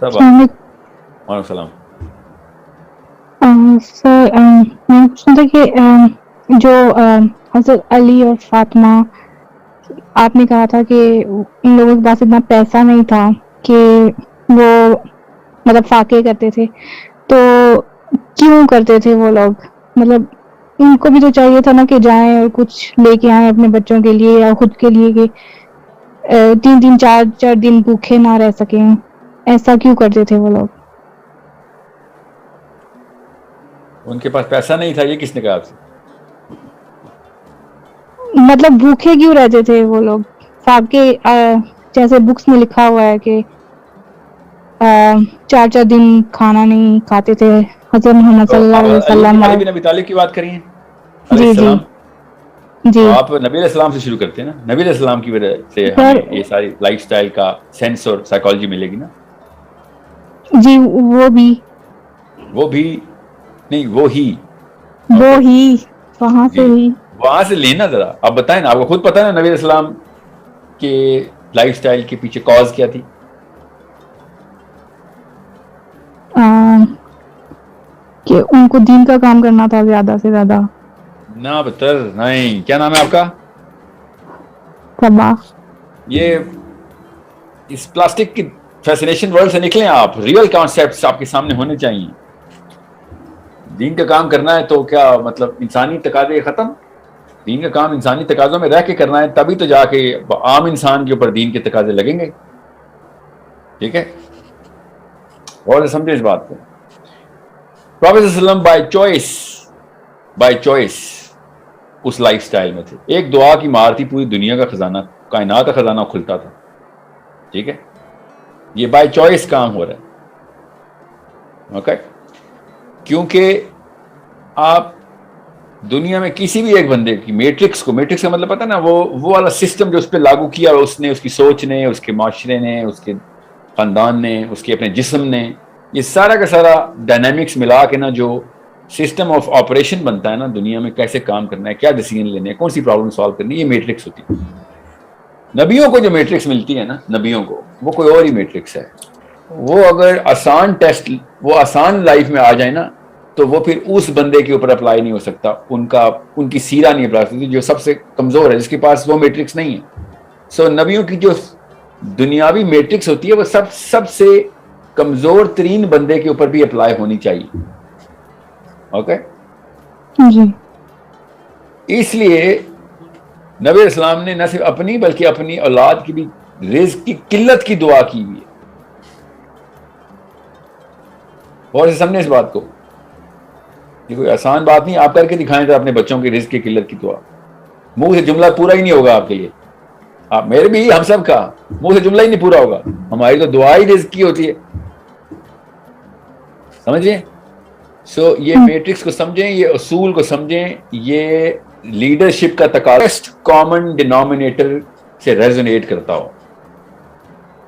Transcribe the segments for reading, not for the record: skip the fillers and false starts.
سب السلام وعلیکم السلام. علیکم سر. میں نے پوچھنا تھا کہ جو حضرت علی اور فاطمہ، آپ نے کہا تھا کہ ان لوگوں کے پاس اتنا پیسہ نہیں تھا کہ وہ مطلب فاقے کرتے تھے، تو کیوں کرتے تھے وہ لوگ؟ مطلب ان کو بھی تو چاہیے تھا نا کہ جائیں اور کچھ لے کے آئیں اپنے بچوں کے لیے یا خود کے لیے، کہ 3 4 دن بھوکے نہ رہ سکیں. ایسا کیوں کرتے تھے وہ لوگ؟ ان کے پاس پیسہ نہیں تھا، یہ کس نے کہا آپ سے؟ مطلب بھوکے کیوں رہتے تھے وہ لوگ؟ فاقے جیسے بکس میں لکھا ہوا ہے کہ 4 دن کھانا نہیں کھاتے تھے حضرت محمد تو صلی اللہ آپ علیہ وسلم. علی اور بن ابی طالب کی بات کر رہی ہیں علیہ جی جی السلام. جی تو آپ نبی علیہ السلام سے شروع کرتے ہیں نا. نبی علیہ السلام کی وجہ سے ہمیں سر. یہ ساری لائف سٹائل کا سینس اور سائیکالوجی ملے گی نا. جی وہ بھی نہیں وہ ہی. وہ اوکے ہی وہاں سے جی، ہی. وہاں سے لینا. ذرا آپ بتائیں نا، آپ کو خود پتہ ہے نا نبی علیہ السلام کے لائف سٹائل کے پیچھے کاز کیا تھی؟ کہ ان کو دین کا کام کرنا تھا زیادہ سے زیادہ. نہ بتر نہیں. کیا نام ہے آپ کا؟ صبا. یہ اس پلاسٹک کی فیسنیشن ورلڈ سے نکلیں آپ. ریئل کانسیپٹس آپ کے سامنے ہونے چاہیے. دین کا کام کرنا ہے تو کیا مطلب انسانی تقاضے ختم؟ دین کا کام انسانی تقاضوں میں رہ کے کرنا ہے، تبھی تو جا کے عام انسان کے اوپر دین کے تقاضے لگیں گے. ٹھیک ہے، اور سمجھے اس بات کو. پروفیٹ صلی اللہ علیہ وسلم بائی چوائس اس لائف سٹائل میں تھے. ایک دعا کی مار تھی، پوری دنیا کا خزانہ، کائنات کا خزانہ کھلتا تھا. ٹھیک ہے، یہ بائی چوائس کام ہو رہا ہے. اوکے، کیونکہ آپ دنیا میں کسی بھی ایک بندے کی میٹرکس کا مطلب پتا نا، وہ والا سسٹم جو اس پہ لاگو کیا اس نے، اس کی سوچ نے، اس کے معاشرے نے، اس کے خاندان نے، اس کے اپنے جسم نے، یہ سارا کا سارا ڈائنامکس ملا کے نا جو سسٹم آف آپریشن بنتا ہے نا دنیا میں، کیسے کام کرنا ہے، کیا ڈیسیجن لینے ہیں، کون سی پرابلم سالو کرنی ہے، یہ میٹرکس ہوتی ہے. نبیوں کو جو میٹرکس ملتی ہے نا، نبیوں کو وہ کوئی اور ہی میٹرکس ہے. وہ اگر آسان ٹیسٹ، وہ آسان لائف میں آ جائے نا، تو وہ پھر اس بندے کے اوپر اپلائی نہیں ہو سکتا. ان کی سیرہ نہیں اپلائی ہو سکتی جو سب سے کمزور ہے، جس کے پاس وہ میٹرکس نہیں ہے. سو نبیوں کی جو دنیاوی میٹرکس ہوتی ہے وہ سب سے کمزور ترین بندے کے اوپر بھی اپلائی ہونی چاہیے. اوکے، جی. اس لیے نبی علیہ السلام نے نہ صرف اپنی بلکہ اپنی اولاد کی بھی رزق کی قلت کی دعا کی ہوئی ہے. اور سمجھیں اس بات کو، یہ کوئی آسان بات نہیں. آپ کر کے دکھائیں تو اپنے بچوں کی رزق کی قلت کی دعا. منہ سے جملہ پورا ہی نہیں ہوگا آپ کے لیے، آپ میرے بھی، ہم سب کا منہ سے جملہ ہی نہیں پورا ہوگا. ہماری تو دعا ہی رزق کی ہوتی ہے. سمجھیں؟ سو یہ میٹرکس کو سمجھیں، یہ اصول کو سمجھیں. یہ لیڈرشپ کا تقاضا کامن ڈینامینیٹر سے ریزونیٹ کرتا ہو.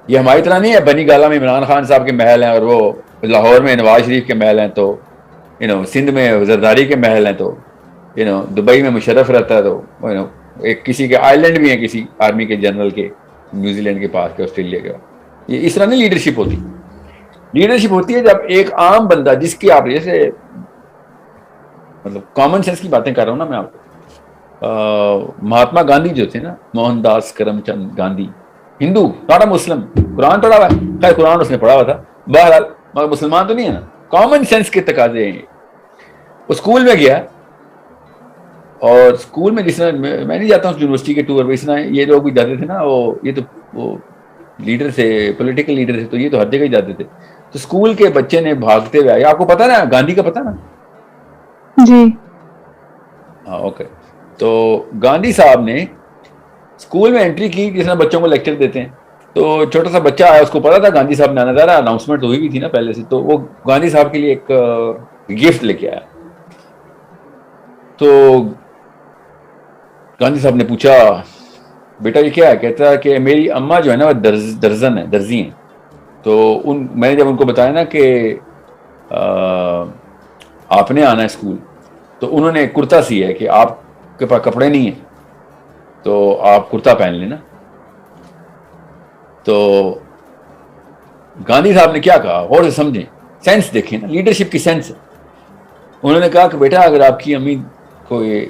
یہ ہماری طرح نہیں ہے بنی گالہ میں عمران خان صاحب کے محل ہیں اور وہ لاہور میں نواز شریف کے محل ہیں، تو سندھ میں زرداری کے محل ہیں، تو دبئی میں مشرف رہتا ہے، تو ایک کسی کے آئی لینڈ بھی ہیں کسی آرمی کے جنرل کے، نیوزی لینڈ کے پاس کے، آسٹریلیا کے. یہ اس طرح نہیں لیڈرشپ ہوتی. لیڈرشپ ہوتی ہے جب ایک عام بندہ، جس کی آپ جیسے مطلب کامن سینس کی باتیں کر رہا ہوں نا میں آپ کو. مہاتما گاندھی جو تھے نا، موہن داس کرم چند گاندھی، ہندو، ناٹ اے مسلم. قرآن پڑھا ہوا ہے، خیر قرآن اس نے پڑھا ہوا تھا بہرحال، مگر مسلمان تو نہیں ہے نا. کامن سینس کے تقاضے ہیں. وہ اسکول میں گیا، اور اسکول میں جس طرح میں نہیں جاتا ہوں یونیورسٹی کے ٹور پہ، اس طرح یہ لوگ بھی جاتے تھے نا، یہ تو وہ لیڈر تھے، پولیٹیکل لیڈر تھے، تو یہ تو ہر جگہ ہی جاتے تھے. تو اسکول کے بچے نے بھاگتے ہوئے آیا. آپ کو پتا نا گاندھی کا پتا نا؟ جی. ہاں اوکے. تو گاندھی صاحب نے اسکول میں انٹری کی، جس طرح بچوں کو لیکچر دیتے ہیں. تو چھوٹا سا بچہ آیا، اس کو پتا تھا گاندھی صاحب نے آنا تھا، اناؤنسمنٹ ہوئی بھی تھی نا پہلے سے. تو وہ گاندھی صاحب کے لیے ایک گفٹ لے کے آیا. تو گاندھی صاحب نے پوچھا، بیٹا یہ کیا ہے؟ کہتا ہے کہ میری اماں جو ہے نا وہ درزی ہیں. تو میں نے جب ان کو بتایا نا کہ آپ نے آنا ہے اسکول، تو انہوں نے کرتا سیا ہے کہ آپ کے پاس کپڑے نہیں ہیں تو آپ کرتا پہن لینا. تو گاندھی صاحب نے کیا کہا اور سے سمجھیں, سینس دیکھیں نا, لیڈرشپ کی سینس. انہوں نے کہا کہ بیٹا اگر آپ کی امی کو یہ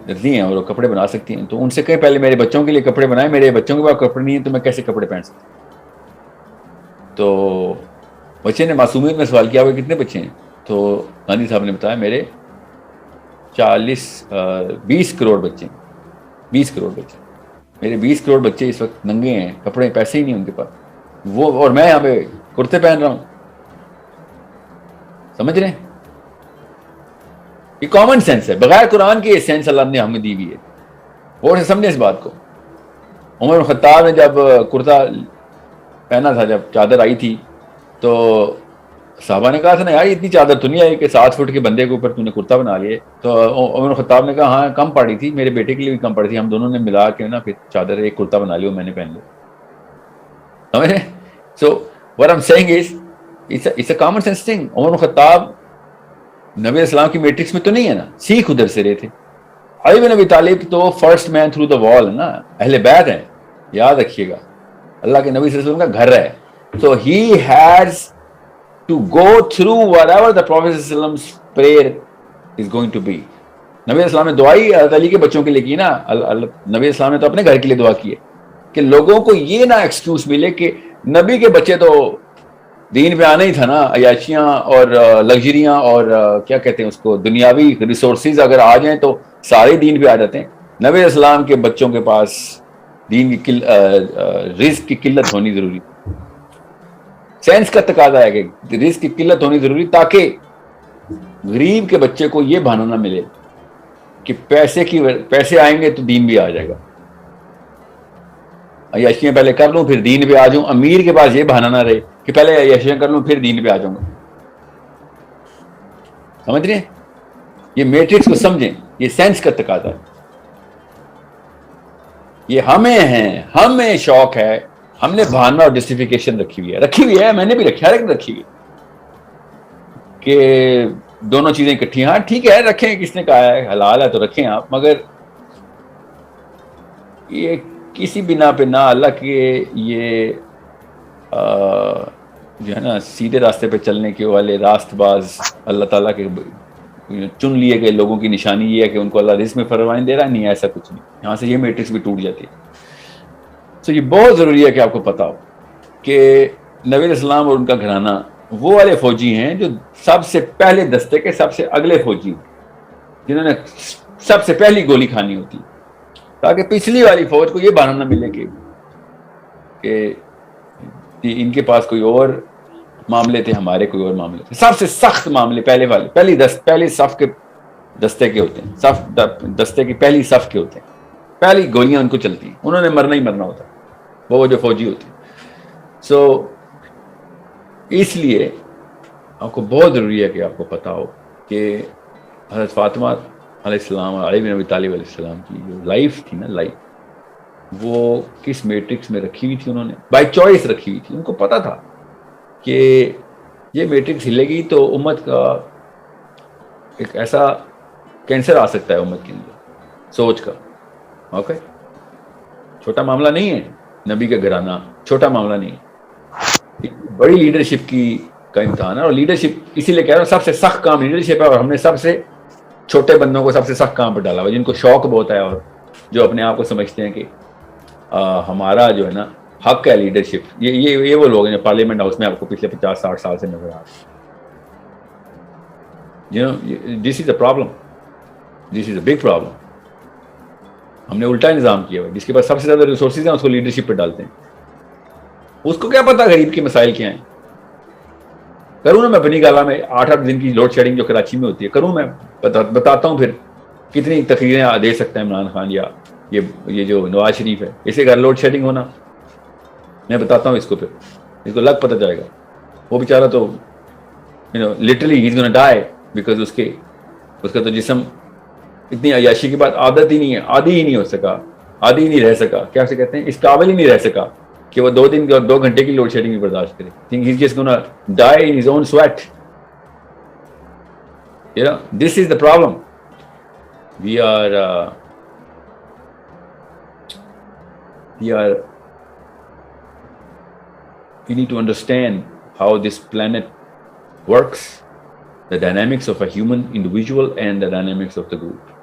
درزی ہیں اور وہ کپڑے بنا سکتی ہیں تو ان سے کہیں پہلے میرے بچوں کے لیے کپڑے بنائیں, میرے بچوں کے پاس کپڑے نہیں ہیں تو میں کیسے کپڑے پہن سکتا ہوں. تو بچے نے معصومیت میں سوال کیا, وہ کتنے بچے ہیں؟ تو گاندھی صاحب نے بتایا میرے 20 کروڑ بچے ہیں, 20 کروڑ بچے. میرے 20 کروڑ بچے اس وقت ننگے ہیں, کپڑے پیسے ہی نہیں ان کے پاس, وہ اور میں یہاں پہ کرتے پہن رہا ہوں. سمجھ رہے ہیں؟ یہ کامن سینس ہے, بغیر قرآن کے یہ سینس اللہ نے ہمیں دی ہوئی ہے. اور سمجھیں اس بات کو. عمر بن خطاب نے جب کرتا پہنا تھا, جب چادر آئی تھی تو صحابہ نے کہا تھا نا یار اتنی چادر تو نہیں آئی کہ 7 فٹ کے بندے کے اوپر تو نے کرتا بنا لیے. تو عمر بن خطاب نے کہا ہاں کم پڑی تھی, میرے بیٹے کے لیے بھی کم پڑی تھی, ہم دونوں نے ملا کے نا پھر چادر ایک کرتا بنا لیا, میں نے پہن لیا. سمجھ رہے؟ سو what I'm saying is it's a common sense thing. عمر بن خطاب نبی اسلام کی میٹرکس میں تو نہیں ہے نا, سیکھ ادھر سے رہے تھے. علی بن ابی طالب تو فرسٹ مین تھرو دا وال ہے نا, اہل بیت ہیں, یاد رکھیے گا, اللہ کے نبی صلی اللہ علیہ وسلم کا گھر ہے. So he has to go through whatever the Prophet صلی اللہ علیہ وسلم's prayer is going to be. نبی اسلام نے دعائی حضرت علی کے بچوں کے لیے کی نا, نبی اسلام نے تو اپنے گھر کے لیے دعا کی ہے کہ لوگوں کو یہ نہ ایکسکیوز ملے کہ نبی کے بچے تو دین پہ آنا ہی تھا نا, عیاشیاں اور لگژریاں اور کیا کہتے ہیں اس کو, دنیاوی ریسورسز اگر آ جائیں تو سارے دین پہ آ جاتے ہیں. نبی اسلام کے بچوں کے پاس دین کی رزق کی قلت ہونی ضروری, سینس کا تقاضا ہے کہ رزق کی قلت ہونی ضروری تاکہ غریب کے بچے کو یہ بہانہ نہ ملے کہ پیسے آئیں گے تو دین بھی آ جائے گا, عیاشیاں پہلے کر لوں پھر دین پہ آ جاؤں. امیر کے پاس یہ بہانہ نہ رہے کہ پہلے عیاشیاں کر لوں پھر دین پہ آ جاؤں گا. سمجھ رہے ہیں؟ یہ میٹرکس کو سمجھیں, یہ سینس کا تقاضا ہے. یہ ہمیں شوق ہے, ہم نے بہانہ اور جسٹیفیکیشن رکھی ہوئی ہے, میں نے بھی رکھی ہوئی کہ دونوں چیزیں اکٹھی, ہاں ٹھیک ہے رکھیں, کس نے کہا ہے حلال ہے تو رکھیں آپ, مگر یہ کسی بنا پہ نہ اللہ کے یہ جو ہے نا سیدھے راستے پہ چلنے کے والے راست باز اللہ تعالیٰ کے چن لیے گئے لوگوں کی نشانی یہ ہے کہ ان کو اللہ رزق میں فرمائش دے رہا ہے, نہیں ایسا کچھ نہیں. یہاں سے یہ میٹرکس بھی ٹوٹ جاتی ہے. تو یہ بہت ضروری ہے کہ آپ کو پتا ہو کہ نبی علیہ السلام اور ان کا گھرانہ وہ والے فوجی ہیں جو سب سے پہلے دستے کے سب سے اگلے فوجی, جنہوں نے سب سے پہلی گولی کھانی ہوتی, تاکہ پچھلی والی فوج کو یہ بہانہ نہ ملے کہ ان کے پاس کوئی اور معاملے تھے, ہمارے کوئی اور معاملے تھے. سب سے سخت معاملے پہلی صف کے دستے کے ہوتے ہیں, دستے کی پہلی صف کے ہوتے ہیں, پہلی گولیاں ان کو چلتی ہیں, انہوں نے مرنا ہی مرنا ہوتا ہے, وہ جو فوجی ہوتے ہیں. سو اس لیے آپ کو بہت ضروری ہے کہ آپ کو پتا ہو کہ حضرت فاطمہ علیہ السلام اور علی بن ابی طالب علیہ السلام کی جو لائف تھی نا, لائف وہ کس میٹرکس میں رکھی ہوئی تھی. انہوں نے بائی چوائس رکھی ہوئی تھی. ان کو پتا تھا کہ یہ میٹرکس ہلے گی تو امت کا ایک ایسا کینسر آ سکتا ہے امت کے اندر سوچ کا. اوکے, چھوٹا معاملہ نہیں ہے نبی کا گھرانہ, چھوٹا معاملہ نہیں ہے, بڑی لیڈرشپ کا امتحان ہے. اور لیڈرشپ اسی لیے کہہ رہا ہوں سب سے سخت کام لیڈرشپ ہے, اور ہم نے سب سے چھوٹے بندوں کو سب سے سخت کام پہ ڈالا ہوا, جن کو شوق بہت ہے اور جو اپنے آپ کو سمجھتے ہیں کہ ہمارا جو ہے نا حق ہے لیڈرشپ. یہ وہ لوگ ہیں جو پارلیمنٹ ہاؤس میں آپ کو پچھلے 50-60 سال سے نظر آ رہے ہیں. This is a problem, this is a big problem. ہم نے الٹا نظام کیا ہوا, جس کے پاس سب سے زیادہ ریسورسز ہیں اس کو لیڈرشپ پہ ڈالتے ہیں. اس کو کیا پتا غریب کے مسائل کیا ہیں. کروں نا میں اپنی گالا میں 8 دن کی لوڈ شیڈنگ جو کراچی میں ہوتی ہے, کروں میں بتاتا ہوں پھر کتنی تقریریں دے سکتا ہے عمران خان یا یہ جو نواز شریف ہے, اسے گھر لوڈ شیڈنگ ہونا, میں بتاتا ہوں اس کو, پھر اس کو لگ پتہ جائے گا. وہ بیچارہ تو literally he is gonna die because اس کا تو جسم اتنی عیاشی کے بعد عادت ہی نہیں ہے, عادی ہی نہیں ہو سکا, عادی ہی نہیں رہ سکا, کیا سے کہتے ہیں اس قابل ہی نہیں رہ سکا کہ وہ 2 گھنٹے کی لوڈ شیڈنگ بھی برداشت کرے. think he's just gonna die in his own sweat. This is the problem. We need to understand how this planet works, the dynamics of a human individual and the dynamics of the group.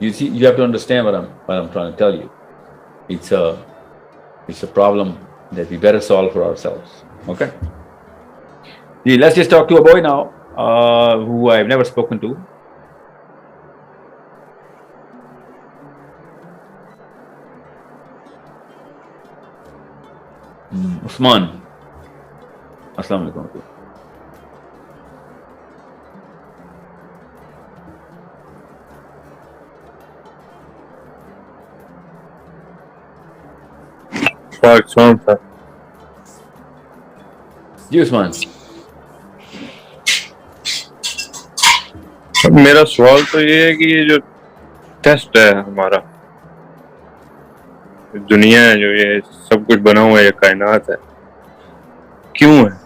You see, you have to understand what I'm trying to tell you. It's a problem that we better solve for ourselves. Okay. Let's just talk to a boy now, who I've never spoken to. Usman. Assalamu alaikum. جی عثمان. میرا سوال تو یہ ہے کہ یہ جو test ہے ہمارا، دنیا ہے جو یہ سب کچھ بنا ہوا ہے، یہ کائنات ہے، کیوں ہے؟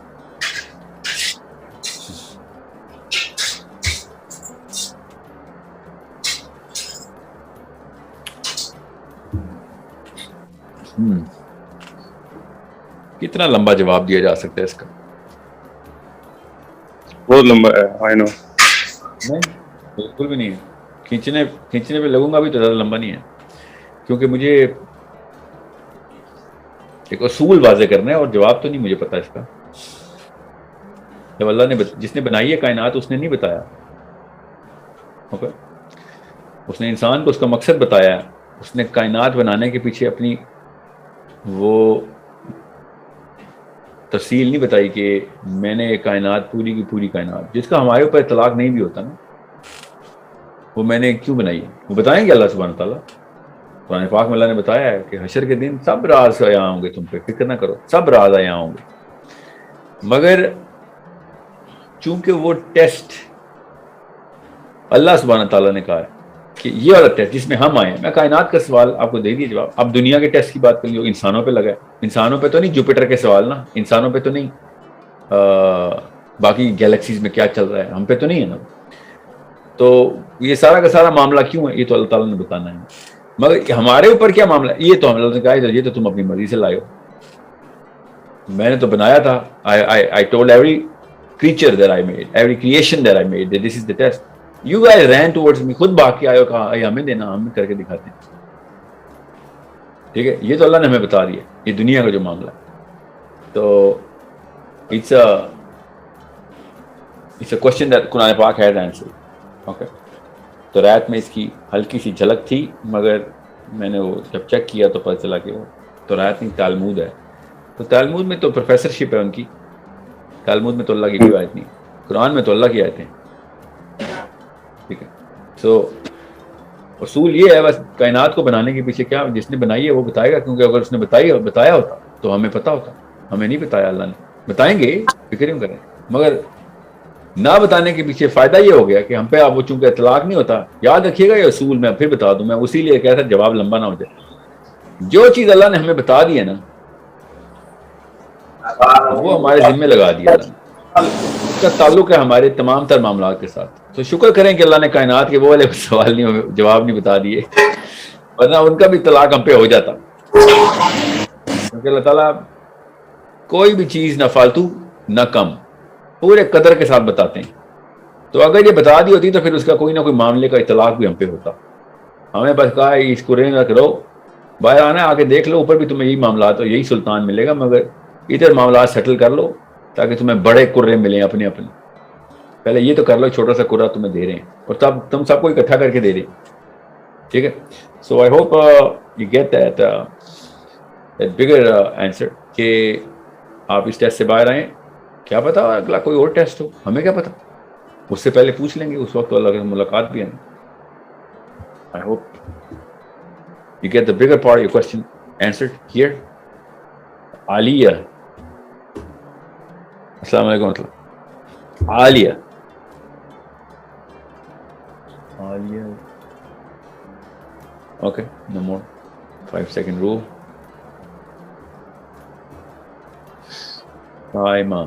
کتنا لمبا جواب دیا جا سکتا ہے اس کا؟ بہت لمبا ہے. آئی نو. نہیں بالکل بھی نہیں ہے. کھینچنے پہ لگوں گا بھی تو زیادہ لمبا نہیں ہے، کیونکہ مجھے ایک اصول واضح کرنا ہے اور جواب تو نہیں مجھے پتا اس کا. جب اللہ نے جس نے بنائی ہے کائنات اس نے نہیں بتایا. اوکے، اس نے انسان کو اس کا مقصد بتایا ہے. اس نے کائنات بنانے کے پیچھے اپنی وہ تفصیل نہیں بتائی کہ میں نے کائنات پوری کی پوری کائنات جس کا ہمارے اوپر اطلاق نہیں بھی ہوتا نا، وہ میں نے کیوں بنائی ہے، وہ بتائیں گے اللہ سبحانہ تعالیٰ. قرآن پاک میں اللہ نے بتایا ہے کہ حشر کے دن سب راز آیا ہوں گے، تم پہ فکر نہ کرو، سب راز آیا ہوں گے. مگر چونکہ وہ ٹیسٹ اللہ سبحانہ تعالیٰ نے کہا ہے کہ یہ والا ٹیسٹ جس میں ہم آئے ہیں، میں کائنات کا سوال آپ کو دے دیا جواب. اب دنیا کے ٹیسٹ کی بات کریں جو انسانوں پہ لگا ہے، انسانوں پہ تو نہیں جوپیٹر کے سوال نا، انسانوں پہ تو نہیں باقی گیلیکسیز میں کیا چل رہا ہے، ہم پہ تو نہیں ہے نا. تو یہ سارا کا سارا معاملہ کیوں ہے یہ تو اللہ تعالیٰ نے بتانا ہے. مگر ہمارے اوپر کیا معاملہ ہے یہ تو ہم نے کہا یہ تو تم اپنی مرضی سے لائے ہو. میں نے تو بنایا تھا. I told every creature that I made, every creation that I made, that this is the test. You guys ran towards me. خود باقی آئے ہو کہا ہمیں دینا، ہم کر کے دکھاتے ہیں. ٹھیک ہے، یہ تو اللہ نے ہمیں بتا دیا یہ دنیا کا جو معاملہ ہے. تو it's a question that قرآن پاک has answered. اوکے، تو رات میں اس کی ہلکی سی جھلک تھی، مگر میں نے وہ جب چیک کیا تو پتہ چلا کہ وہ تو رات نہیں تالمود ہے. تو تالمود میں تو پروفیسر شپ ہے ان کی، تالمود میں تو اللہ کی کوئی آیت نہیں، قرآن میں تو اللہ کی آیتیں. ٹھیک ہے، سو اصول یہ ہے بس کائنات کو بنانے کے پیچھے کیا جس نے بنائی ہے وہ بتائے گا، کیونکہ اگر اس نے بتایا ہوتا تو ہمیں پتہ ہوتا. ہمیں نہیں بتایا، اللہ نے. بتائیں گے، فکر کیوں کریں. مگر نہ بتانے کے پیچھے فائدہ یہ ہو گیا کہ ہم پہ آپ وہ چونکہ اطلاق نہیں ہوتا. یاد رکھیے گا یہ اصول میں پھر بتا دوں، میں اسی لیے کہہ رہا جواب لمبا نہ ہو جائے. جو چیز اللہ نے ہمیں بتا دی ہے نا وہ ہمارے ذمہ لگا دیا اللہ نے، اس کا تعلق ہے ہمارے تمام تر معاملات کے ساتھ. تو شکر کریں کہ اللہ نے کائنات کے وہ والے سوال نہیں جواب نہیں بتا دیے، ورنہ ان کا بھی طلاق ہم پہ ہو جاتا. کیونکہ اللہ تعالیٰ کوئی بھی چیز نہ فالتو نہ کم، پورے قدر کے ساتھ بتاتے ہیں. تو اگر یہ بتا دی ہوتی تو پھر اس کا کوئی نہ کوئی معاملے کا اطلاق بھی ہم پہ ہوتا. ہمیں بس کہا اس کو رینگ رکھ رہو، باہر آنا آگے دیکھ لو، اوپر بھی تمہیں یہی معاملات ہو، یہی سلطان ملے گا، مگر ادھر معاملات سیٹل کر لو تاکہ تمہیں بڑے کرے ملیں اپنے اپنے. پہلے یہ تو کر لو، چھوٹا سا کرا تمہیں دے رہے ہیں اور تب تم سب کو اکٹھا کر کے دے رہے ہیں. ٹھیک ہے، so I hope you get that bigger answer کہ آپ اس ٹیسٹ سے باہر آئیں. کیا پتا اگلا کوئی اور ٹیسٹ ہو، ہمیں کیا پتا، اس سے پہلے پوچھ لیں گے، اس وقت اللہ کی ملاقات بھی ہے. I hope you get the bigger part of your question answered here. Aliya, السلام علیکم. عالیہ Alia. Okay, no more. 5-second rule. Timer.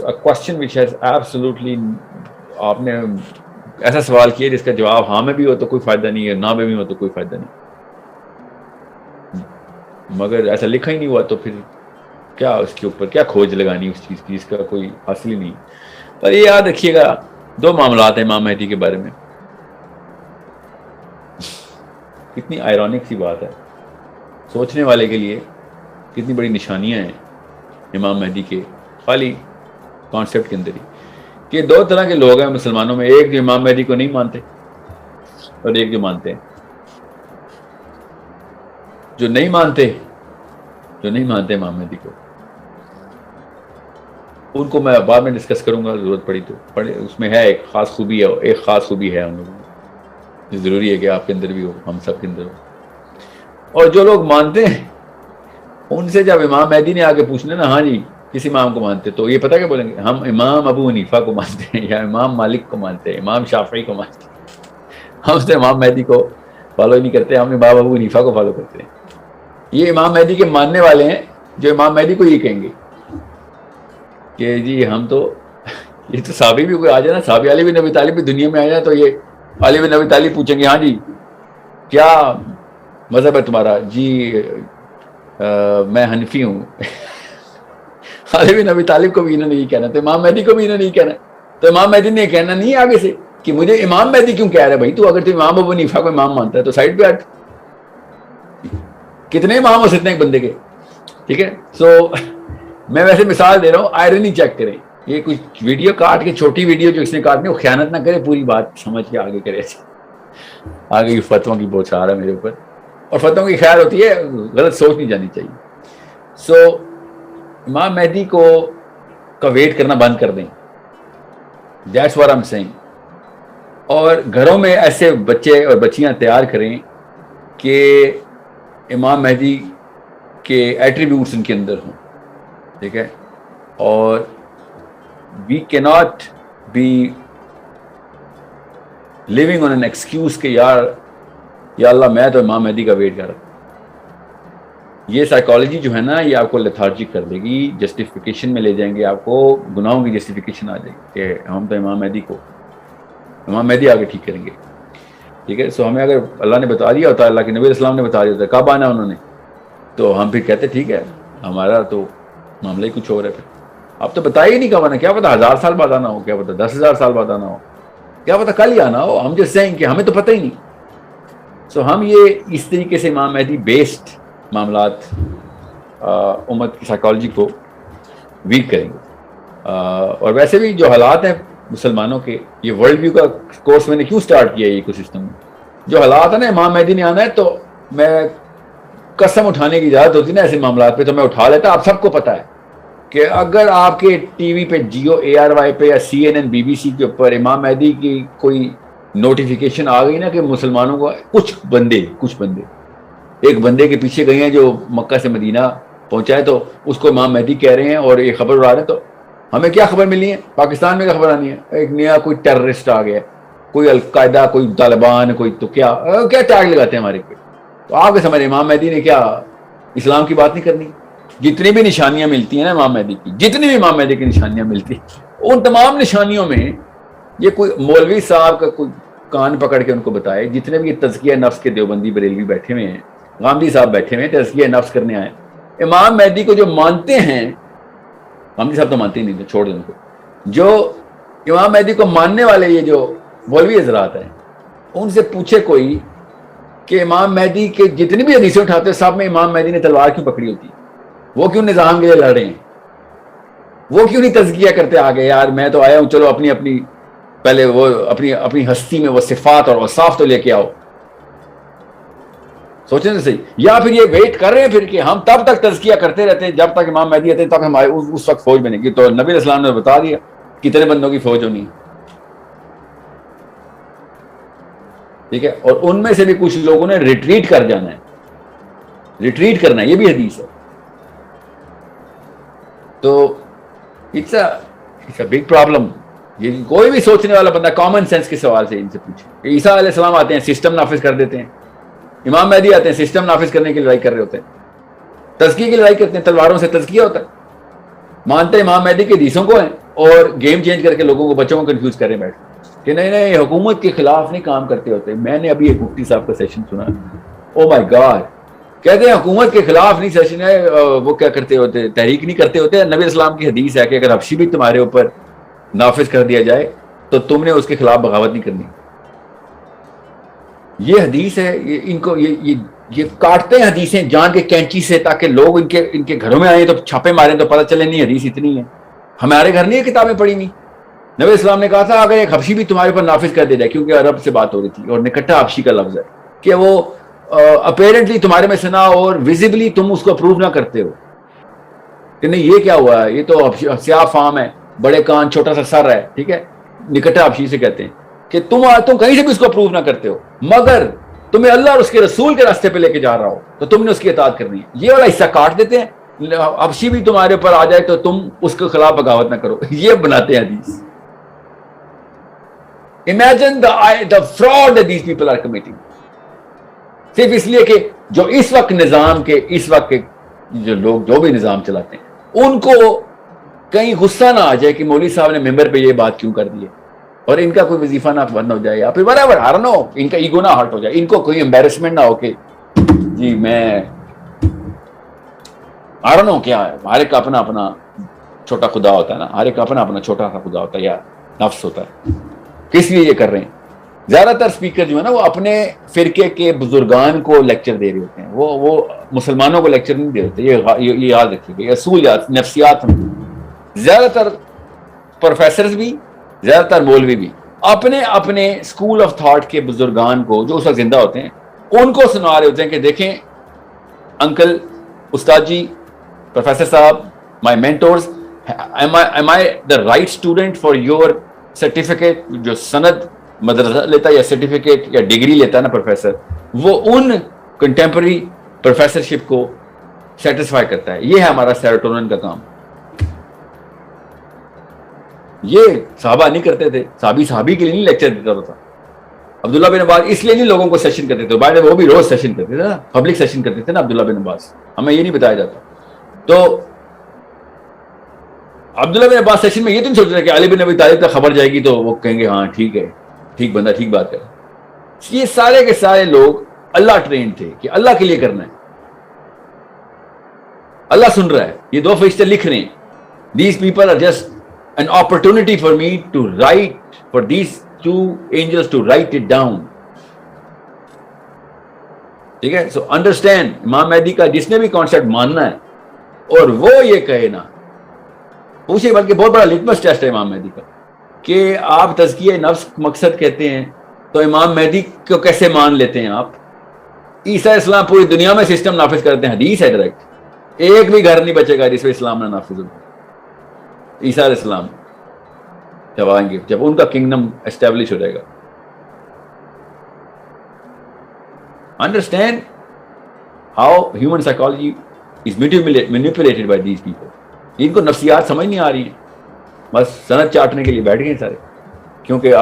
a question which has absolutely, آپ نے ایسا سوال کیا جس کا جواب ہاں میں بھی ہو تو کوئی فائدہ نہیں ہے, نہ میں بھی ہو تو کوئی فائدہ نہیں, مگر ایسا لکھا ہی نہیں ہوا تو پھر کیا اس کے اوپر کیا کھوج لگانی اس چیز کی جس کا کوئی حاصل ہی نہیں. پر یہ یاد رکھیے گا, دو معاملات ہیں امام مہدی کے بارے میں. کتنی آئرونک سی بات ہے, سوچنے والے کے لیے کتنی بڑی نشانیاں ہیں امام مہدی کے خالی کانسیپٹ کے اندر ہی, کہ دو طرح کے لوگ ہیں مسلمانوں میں, ایک جو امام مہدی کو نہیں مانتے اور ایک جو مانتے ہیں. جو نہیں مانتے امام مہدی کو, ان کو میں بعد میں ڈسکس کروں گا, ضرورت پڑی تو اس میں ہے ایک خاص خوبی ہے, ایک خاص خوبی ہے ان لوگوں میں, جو ضروری ہے کہ آپ کے اندر بھی ہو, ہم سب کے اندر ہو. اور جو لوگ مانتے ہیں ان سے جب امام مہدی نے آگے پوچھنا نا, ہاں جی کس امام کو مانتے, تو یہ پتہ کیا بولیں گے, ہم امام ابو حنیفہ کو مانتے ہیں, یا امام مالک کو مانتے ہیں, امام شافعی کو مانتے ہیں. ہم سے امام مہدی کو فالو نہیں کرتے, ہم امام ابو حنیفہ کو فالو کرتے ہیں. یہ امام مہدی کے ماننے والے ہیں جو امام مہدی کو یہ کہیں گے کہ جی ہم تو, یہ تو صحابی بھی کوئی آ جائے نا, صحابی علی بن ابی طالب بھی دنیا میں آ جائے تو یہ علی بن ابی طالب پوچھیں گے, ہاں جی کیا مذہب ہے تمہارا, جی میں حنفی ہوں. علی بن ابی طالب کو بھی انہوں نے یہ کہنا, تو امام مہدی کو بھی انہوں نے یہ کہنا. تو امام مہدی نے یہ کہنا نہیں آگے سے کہ مجھے امام مہدی کیوں کہہ رہا ہے بھائی, تو اگر تو امام ابو حنیفہ کو امام مانتا ہے تو سائڈ پہ ہٹ. کتنے امام ہو سکتے ہیں ایک بندے کے, ٹھیک ہے. سو میں ویسے مثال دے رہا ہوں, آئرنی چیک کریں. یہ کچھ ویڈیو کاٹ کے, چھوٹی ویڈیو جو اس نے کاٹنی, وہ خیانت نہ کرے, پوری بات سمجھ کے آگے کرے. آگے کی فتووں کی بہت سہارا میرے اوپر, اور فتووں کی خیر ہوتی ہے, غلط سوچ نہیں جانی چاہیے. سو امام مہدی کا ویٹ کرنا بند کر دیں, that's what I am seeing. اور گھروں میں ایسے بچے اور بچیاں تیار کریں کہ امام مہدی کے ایٹریبیوٹس ان کے اندر ہوں, ٹھیک ہے. اور وی کی not be living on an excuse کہ یا اللہ میں تو امام مہدی کا ویٹ کر رہا ہوں. یہ سائیکالوجی جو ہے نا, یہ آپ کو لیتھارجک کر دے گی, جسٹیفیکیشن میں لے جائیں گے آپ کو, گناہوں کی جسٹیفیکیشن آ جائے گی کہ ہم تو امام مہدی آگے ٹھیک کریں گے, ٹھیک ہے. سو ہمیں اگر اللہ نے بتا دیا ہوتا ہے, اللہ کے نبی علیہ السلام نے بتا دیا ہوتا ہے کب آنا انہوں نے, تو ہم پھر کہتے ٹھیک ہے ہمارا تو معاملہ ہی کچھ اور ہے. پھر اب تو بتایا ہی نہیں کب آنا, کیا پتا 1000 سال بعد آنا ہو, کیا پتا 10,000 سال بعد آنا ہو, کیا پتا کل ہی آنا ہو. ہم جو سہیں کہ ہمیں تو پتہ ہی نہیں. سو ہم یہ اس طریقے سے امام مہدی بیسڈ معاملات امت کی سائیکالوجی کو ویک کریں گے. اور ویسے بھی جو حالات ہیں مسلمانوں کے, یہ ورلڈ ویو کا کورس میں نے کیوں سٹارٹ کیا ہے ایکو سسٹم میں, جو حالات ہیں نا امام مہدی نے آنا ہے, تو میں قسم اٹھانے کی اجازت ہوتی نا ایسے معاملات پہ تو میں اٹھا لیتا. آپ سب کو پتہ ہے کہ اگر آپ کے ٹی وی پہ جیو ARY پہ یا CNN BBC کے اوپر امام مہدی کی کوئی نوٹیفیکیشن آ گئی نا کہ مسلمانوں کو کچھ بندے ایک بندے کے پیچھے گئے ہیں جو مکہ سے مدینہ پہنچا ہے, تو اس کو امام مہدی کہہ رہے ہیں اور یہ خبر اڑا رہے ہیں, تو ہمیں کیا خبر ملی ہے, پاکستان میں کیا خبر آنی ہے, ایک نیا کوئی ٹیررسٹ آ گیا, کوئی القاعدہ, کوئی طالبان, کوئی تو کیا ٹیگ لگاتے ہیں ہمارے پہ. تو آپ کے سمجھ امام مہدی نے کیا اسلام کی بات نہیں کرنی. جتنی بھی نشانیاں ملتی ہیں نا امام مہدی کی, جتنی بھی امام مہدی کی نشانیاں ملتی ہیں, ان تمام نشانیوں میں یہ کوئی مولوی صاحب کا کوئی کان پکڑ کے ان کو بتائے, جتنے بھی تزکیہ نفس کے دیوبندی بریلوی بیٹھے ہوئے ہیں, غامدی صاحب بیٹھے ہوئے ہیں, تزکیہ نفس کرنے آئے, امام مہدی کو جو مانتے ہیں, غامدی صاحب تو مانتے ہی نہیں تھے, چھوڑ دیں ان کو. جو امام مہدی کو ماننے والے یہ جو مولوی حضرات ہیں, ان سے پوچھے کوئی کہ امام مہدی کے جتنی بھی حدیثیں اٹھاتے ہیں سب میں امام مہدی نے تلوار کیوں پکڑی ہوتی ہے, وہ کیوں نظام کے لیے لڑ رہے ہیں, وہ کیوں نہیں تزکیہ کرتے آگے, یار میں تو آیا ہوں, چلو اپنی پہلے وہ اپنی ہستی میں وہ صفات اور اوصاف تو لے کے آؤ. سوچیں تو صحیح. یا پھر یہ ویٹ کر رہے ہیں پھر کہ ہم تب تک تزکیہ کرتے رہتے ہیں جب تک امام مہدی آتے ہیں, تب ہمارے اس وقت فوج بنے گی. تو نبی علیہ السلام نے بتا دیا کتنے بندوں کی فوج ہونی ہے, ٹھیک ہے. اور ان میں سے بھی کچھ لوگوں نے ریٹریٹ کر جانا ہے, ریٹریٹ کرنا ہے, یہ بھی حدیث ہے. تو اٹس اے بگ پرابلم. یہ کوئی بھی سوچنے والا بندہ کامن سینس کے سوال سے ان سے پوچھے کہ عیسیٰ علیہ السلام آتے ہیں سسٹم نافذ کر دیتے ہیں, امام مہدی آتے ہیں سسٹم نافذ کرنے کی لڑائی کر رہے ہوتے ہیں, تزکیے کی لڑائی کرتے ہیں, تلواروں سے تزکیہ ہوتا ہے, مانتے امام مہدی کے حدیثوں کو ہیں, اور گیم چینج کر کے لوگوں کو, بچوں کو کنفیوز کریں بیٹھ کہ نہیں نہیں حکومت کے خلاف نہیں کام کرتے ہوتے. میں نے ابھی ایک مفتی صاحب کا سیشن سنا, او مائی گاڈ, کہتے ہیں حکومت کے خلاف نہیں سیشن ہے, وہ کیا کرتے ہوتے, تحریک نہیں کرتے ہوتے. نبی اسلام کی حدیث ہے کہ اگر حبشی بھی تمہارے اوپر نافذ کر دیا جائے تو تم نے اس کے خلاف بغاوت نہیں کرنی. یہ حدیث ہے. ان کو یہ کاٹتے ہیں حدیثیں جان کے کینچی سے تاکہ لوگ ان کے گھروں میں آئیں تو چھاپے ماریں تو پتہ چلے نہیں حدیث اتنی ہے. ہمارے گھر نہیں یہ کتابیں پڑھی نہیں. نبی اسلام نے کہا تھا اگر ایک حبشی بھی تمہارے اوپر نافذ کر دیا جائے, کیونکہ عرب سے بات ہو رہی تھی اور نکٹا حبشی کا لفظ ہے کہ وہ اپیرنٹلی تمہارے میں سے نہ اور ویزیبلی تم اس کو اپروو نہ کرتے ہو کہ نہیں یہ کیا ہوا ہے, یہ تو سیاہ فام ہے, بڑے کان, چھوٹا سا سر ہے, ٹھیک ہے, نکٹا حبشی سے کہتے ہیں کہ تم کہیں سے بھی اس کو اپروو نہ کرتے ہو, مگر تمہیں اللہ اور اس کے رسول کے راستے پہ لے کے جا رہا ہو تو تم نے اس کی اطاعت کرنی ہے. یہ والا حصہ کاٹ دیتے ہیں, حبشی بھی تمہارے اوپر آ جائے تو تم اس کے خلاف بغاوت نہ کرو. یہ بناتے ہیں حدیث. Imagine the fraud that these people are committing. صرف اس لیے کہ جو اس وقت نظام کے, اس وقت کے جو لوگ جو بھی نظام چلاتے ہیں ان کو کہیں غصہ نہ آ جائے کہ مولوی صاحب نے ممبر پہ یہ بات کیوں کر دی ہے, اور ان کا کوئی وظیفہ نہ بند ہو جائے, یا پھر whatever, I don't know, ان کا ایگو نہ ہرٹ ہو جائے, ان کو کوئی embarrassment نہ ہو کہ جی میں I don't know کیا ہے. ہر ایک اپنا اپنا چھوٹا خدا ہوتا ہے نا, ہر ایک اپنا اپنا چھوٹا سا خدا ہوتا ہے یا نفس ہوتا ہے. کس لیے یہ کر رہے ہیں؟ زیادہ تر اسپیکر جو ہے نا وہ اپنے فرقے کے بزرگان کو لیکچر دے رہے ہوتے ہیں, وہ مسلمانوں کو لیکچر نہیں دے ہوتے. یہ یاد رکھیے گا, اصول نفسیات میں زیادہ تر پروفیسرز بھی, زیادہ تر مولوی بھی اپنے اپنے اسکول آف تھاٹ کے بزرگان کو جو اس وقت زندہ ہوتے ہیں ان کو سنا رہے ہوتے ہیں کہ دیکھیں انکل, استاد جی, پروفیسر صاحب, my mentors, am I the right student for your certificate. جو سند مدرسہ لیتا ہے یا سرٹیفکیٹ یا ڈگری لیتا ہے نا پروفیسر, وہ ان کنٹمپرری پروفیسرشپ کو سیٹسفائی کرتا ہے. یہ ہے ہمارا سیروٹونن کا کام. یہ صحابہ نہیں کرتے تھے. صحابی کے لیے نہیں لیکچر دیتا ہوتا. عبداللہ بن عباس اس لیے نہیں لوگوں کو سیشن کرتے تھے, بعد وہ بھی روز سیشن کرتے تھے نا, پبلک سیشن کرتے تھے نا عبداللہ بن عباس, ہمیں یہ نہیں بتایا جاتا. تو عبداللہ بن عباس سیشن میں یہ تو نہیں سوچ رہے کہ علی بن ابی طالب تک خبر جائے گی تو وہ کہیں گے ہاں ٹھیک ہے, ٹھیک بندہ ٹھیک بات کر. یہ سارے کے سارے لوگ اللہ ٹرینڈ تھے کہ اللہ کے لیے کرنا ہے. اللہ سن رہا ہے, یہ 2 فرشتے لکھ رہے ہیں. These people are just an opportunity for me to write, for these 2 angels to write it down. ٹھیک ہے. So understand, امام مہدی کا جس نے بھی کانسیپٹ ماننا ہے اور وہ یہ کہے نا, پوچھے, بلکہ بہت بڑا لٹمس ٹیسٹ ہے امام مہدی کا کہ آپ تزکیہ نفس مقصد کہتے ہیں تو امام مہدی کو کیسے مان لیتے ہیں آپ؟ عیسیٰ اسلام پوری دنیا میں سسٹم نافذ کرتے ہیں, حدیث ہے ڈائریکٹ, ایک بھی گھر نہیں بچے گا جس پہ اسلام نہ نافذ ہوگا. عیسیٰ علیہ السلام جب آئیں گے, جب ان کا کنگڈم اسٹیبلش ہو جائے گا. Understand how human psychology is manipulated by these people. ان کو نفسیات سمجھ نہیں آ رہی ہیں, بس سند چاٹنے کے لیے بیٹھ گئے سارے, کیونکہ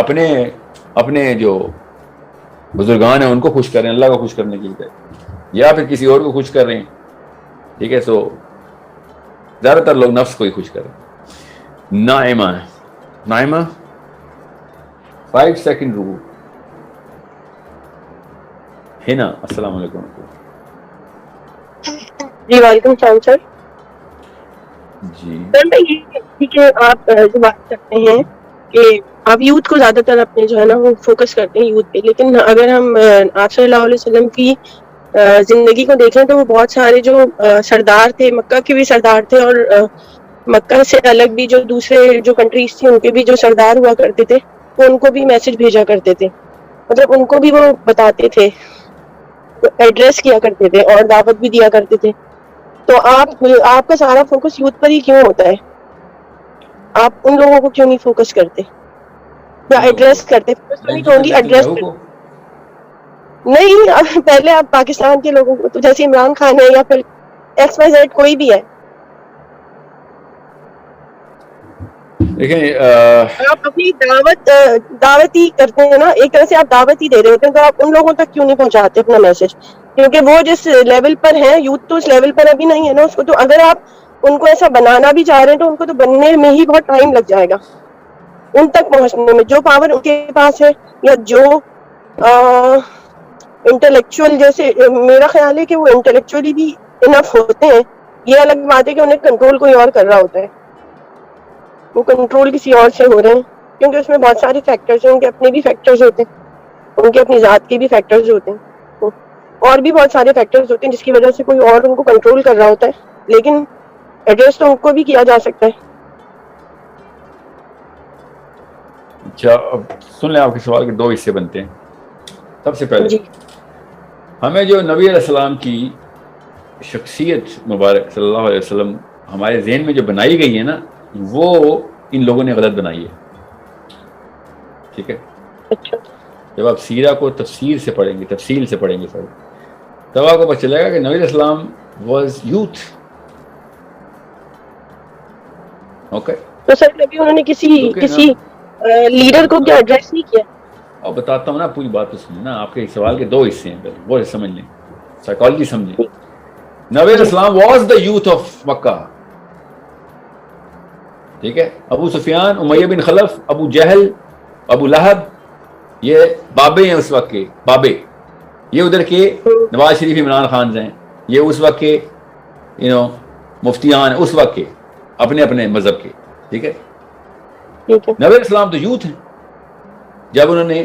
اپنے جو بزرگان ہیں ان کو خوش کریں, اللہ کو خوش کرنے کے لیے, یا پھر کسی اور کو خوش کر رہے ہیں. ٹھیک ہے. سو زیادہ تر لوگ نفس کو ہی خوش کریں. نائمہ 5 سیکنڈ رکو. ہے نا. السلام علیکم. جی وعلیکم السلام سر. جی سر میں یہ کہ آپ جو بات کرتے ہیں کہ آپ یوتھ کو زیادہ تر اپنے جو ہے نا وہ فوکس کرتے ہیں یوتھ پہ, لیکن اگر ہم آپ صلی اللہ علیہ وسلم کی زندگی کو دیکھیں تو وہ بہت سارے جو سردار تھے, مکہ کے بھی سردار تھے, اور مکہ سے الگ بھی جو دوسرے جو کنٹریز تھی ان کے بھی جو سردار ہوا کرتے تھے وہ ان کو بھی میسج بھیجا کرتے تھے, مطلب ان کو بھی وہ بتاتے تھے, ایڈریس کیا کرتے تھے اور دعوت بھی دیا کرتے تھے. تو آپ کا سارا فوکس یوتھ پر ہی کیوں ہوتا ہے؟ آپ ان لوگوں کو کیوں نہیں فوکس کرتے یا ایڈریس کرتے؟ ایڈریس نہیں, پہلے آپ پاکستان کے لوگوں کو, تو جیسے عمران خان ہے یا پھر XYZ کوئی بھی ہے, دیکھیں آپ اپنی دعوت ہی کرتے ہیں نا, ایک طرح سے آپ دعوت ہی دے رہے ہوتے ہیں, تو آپ ان لوگوں تک کیوں نہیں پہنچاتے اپنا میسج؟ کیونکہ وہ جس لیول پر ہیں, یوتھ تو اس لیول پر ابھی نہیں ہے نا اس کو, تو اگر آپ ان کو ایسا بنانا بھی چاہ رہے ہیں تو ان کو تو بننے میں ہی بہت ٹائم لگ جائے گا ان تک پہنچنے میں. جو پاور ان کے پاس ہے یا جو انٹلیکچوئل, جیسے میرا خیال ہے کہ وہ انٹلیکچولی بھی انف ہوتے ہیں. یہ الگ بات ہے کہ انہیں کنٹرول کوئی اور کر رہا ہوتا ہے, وہ کنٹرول کسی اور سے ہو رہے ہیں, کیونکہ اس میں بہت سارے فیکٹرز ہیں, ان کے اپنے بھی فیکٹرز ہوتے ہیں, ان کے اپنی ذات کے بھی فیکٹرز ہوتے ہیں, اور بھی بہت سارے فیکٹرز ہوتے ہیں جس کی وجہ سے کوئی اور ان کو کنٹرول کر رہا ہوتا ہے, لیکن ایڈریس تو ان کو بھی کیا جا سکتا ہے. اچھا اب سن لیں, آپ کے سوال کے دو حصے بنتے ہیں. سب سے پہلے جی ہمیں جو نبی علیہ السلام کی شخصیت مبارک صلی اللہ علیہ وسلم ہمارے ذہن میں جو بنائی گئی ہے نا, وہ ان لوگوں نے غلط بنائی ہے. ٹھیک ہے, اچھا جب آپ سیرہ کو تفسیر سے پڑھیں گے, تفصیل سے پڑھیں گے سر, تب آپ کو پتہ چلے گا کہ نبی علیہ السلام واز یوتھ. اوکے, تو سر کبھی انہوں نے کسی لیڈر کو کیا ایڈریس نہیں کیا؟ اور بتاتا ہوں نا, پوری بات تو سنیں نا. آپ کے سوال کے دو حصے ہیں, پہلے وہ سمجھ لیں, سائیکالوجی سمجھیں. نبی علیہ السلام واز دا یوتھ آف مکہ. ٹھیک ہے, ابو سفیان, امیہ بن خلف, ابو جہل, ابو لہب, یہ بابے ہیں اس وقت کے, بابے. یہ ادھر کے نواز شریف, عمران خان ہیں, یہ اس وقت کے مفتیان ہیں, اس وقت کے اپنے اپنے مذہب کے. ٹھیک ہے, نبی علیہ السلام تو یوتھ ہیں جب انہوں نے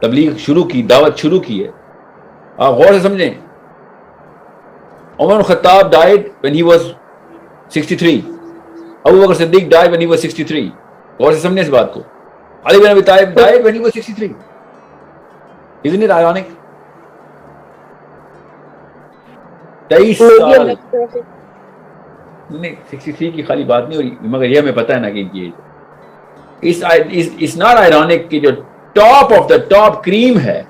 تبلیغ شروع کی, دعوت شروع کی ہے. آپ غور سے سمجھیں, عمر خطاب died when he was 63. Abu Bakr Siddiq died when he was 63. غور سے سمجھیں اس بات کو. علی بن ابی طالب died when he was 63. Isn't it ironic? 23 سال نہیں, 63 کی خالی بات نہیں ہو رہی, مگر یہ ہمیں پتہ ہے نا کہ یہ it's not ironic کہ جو ٹاپ آف دا ٹاپ کریم ہے,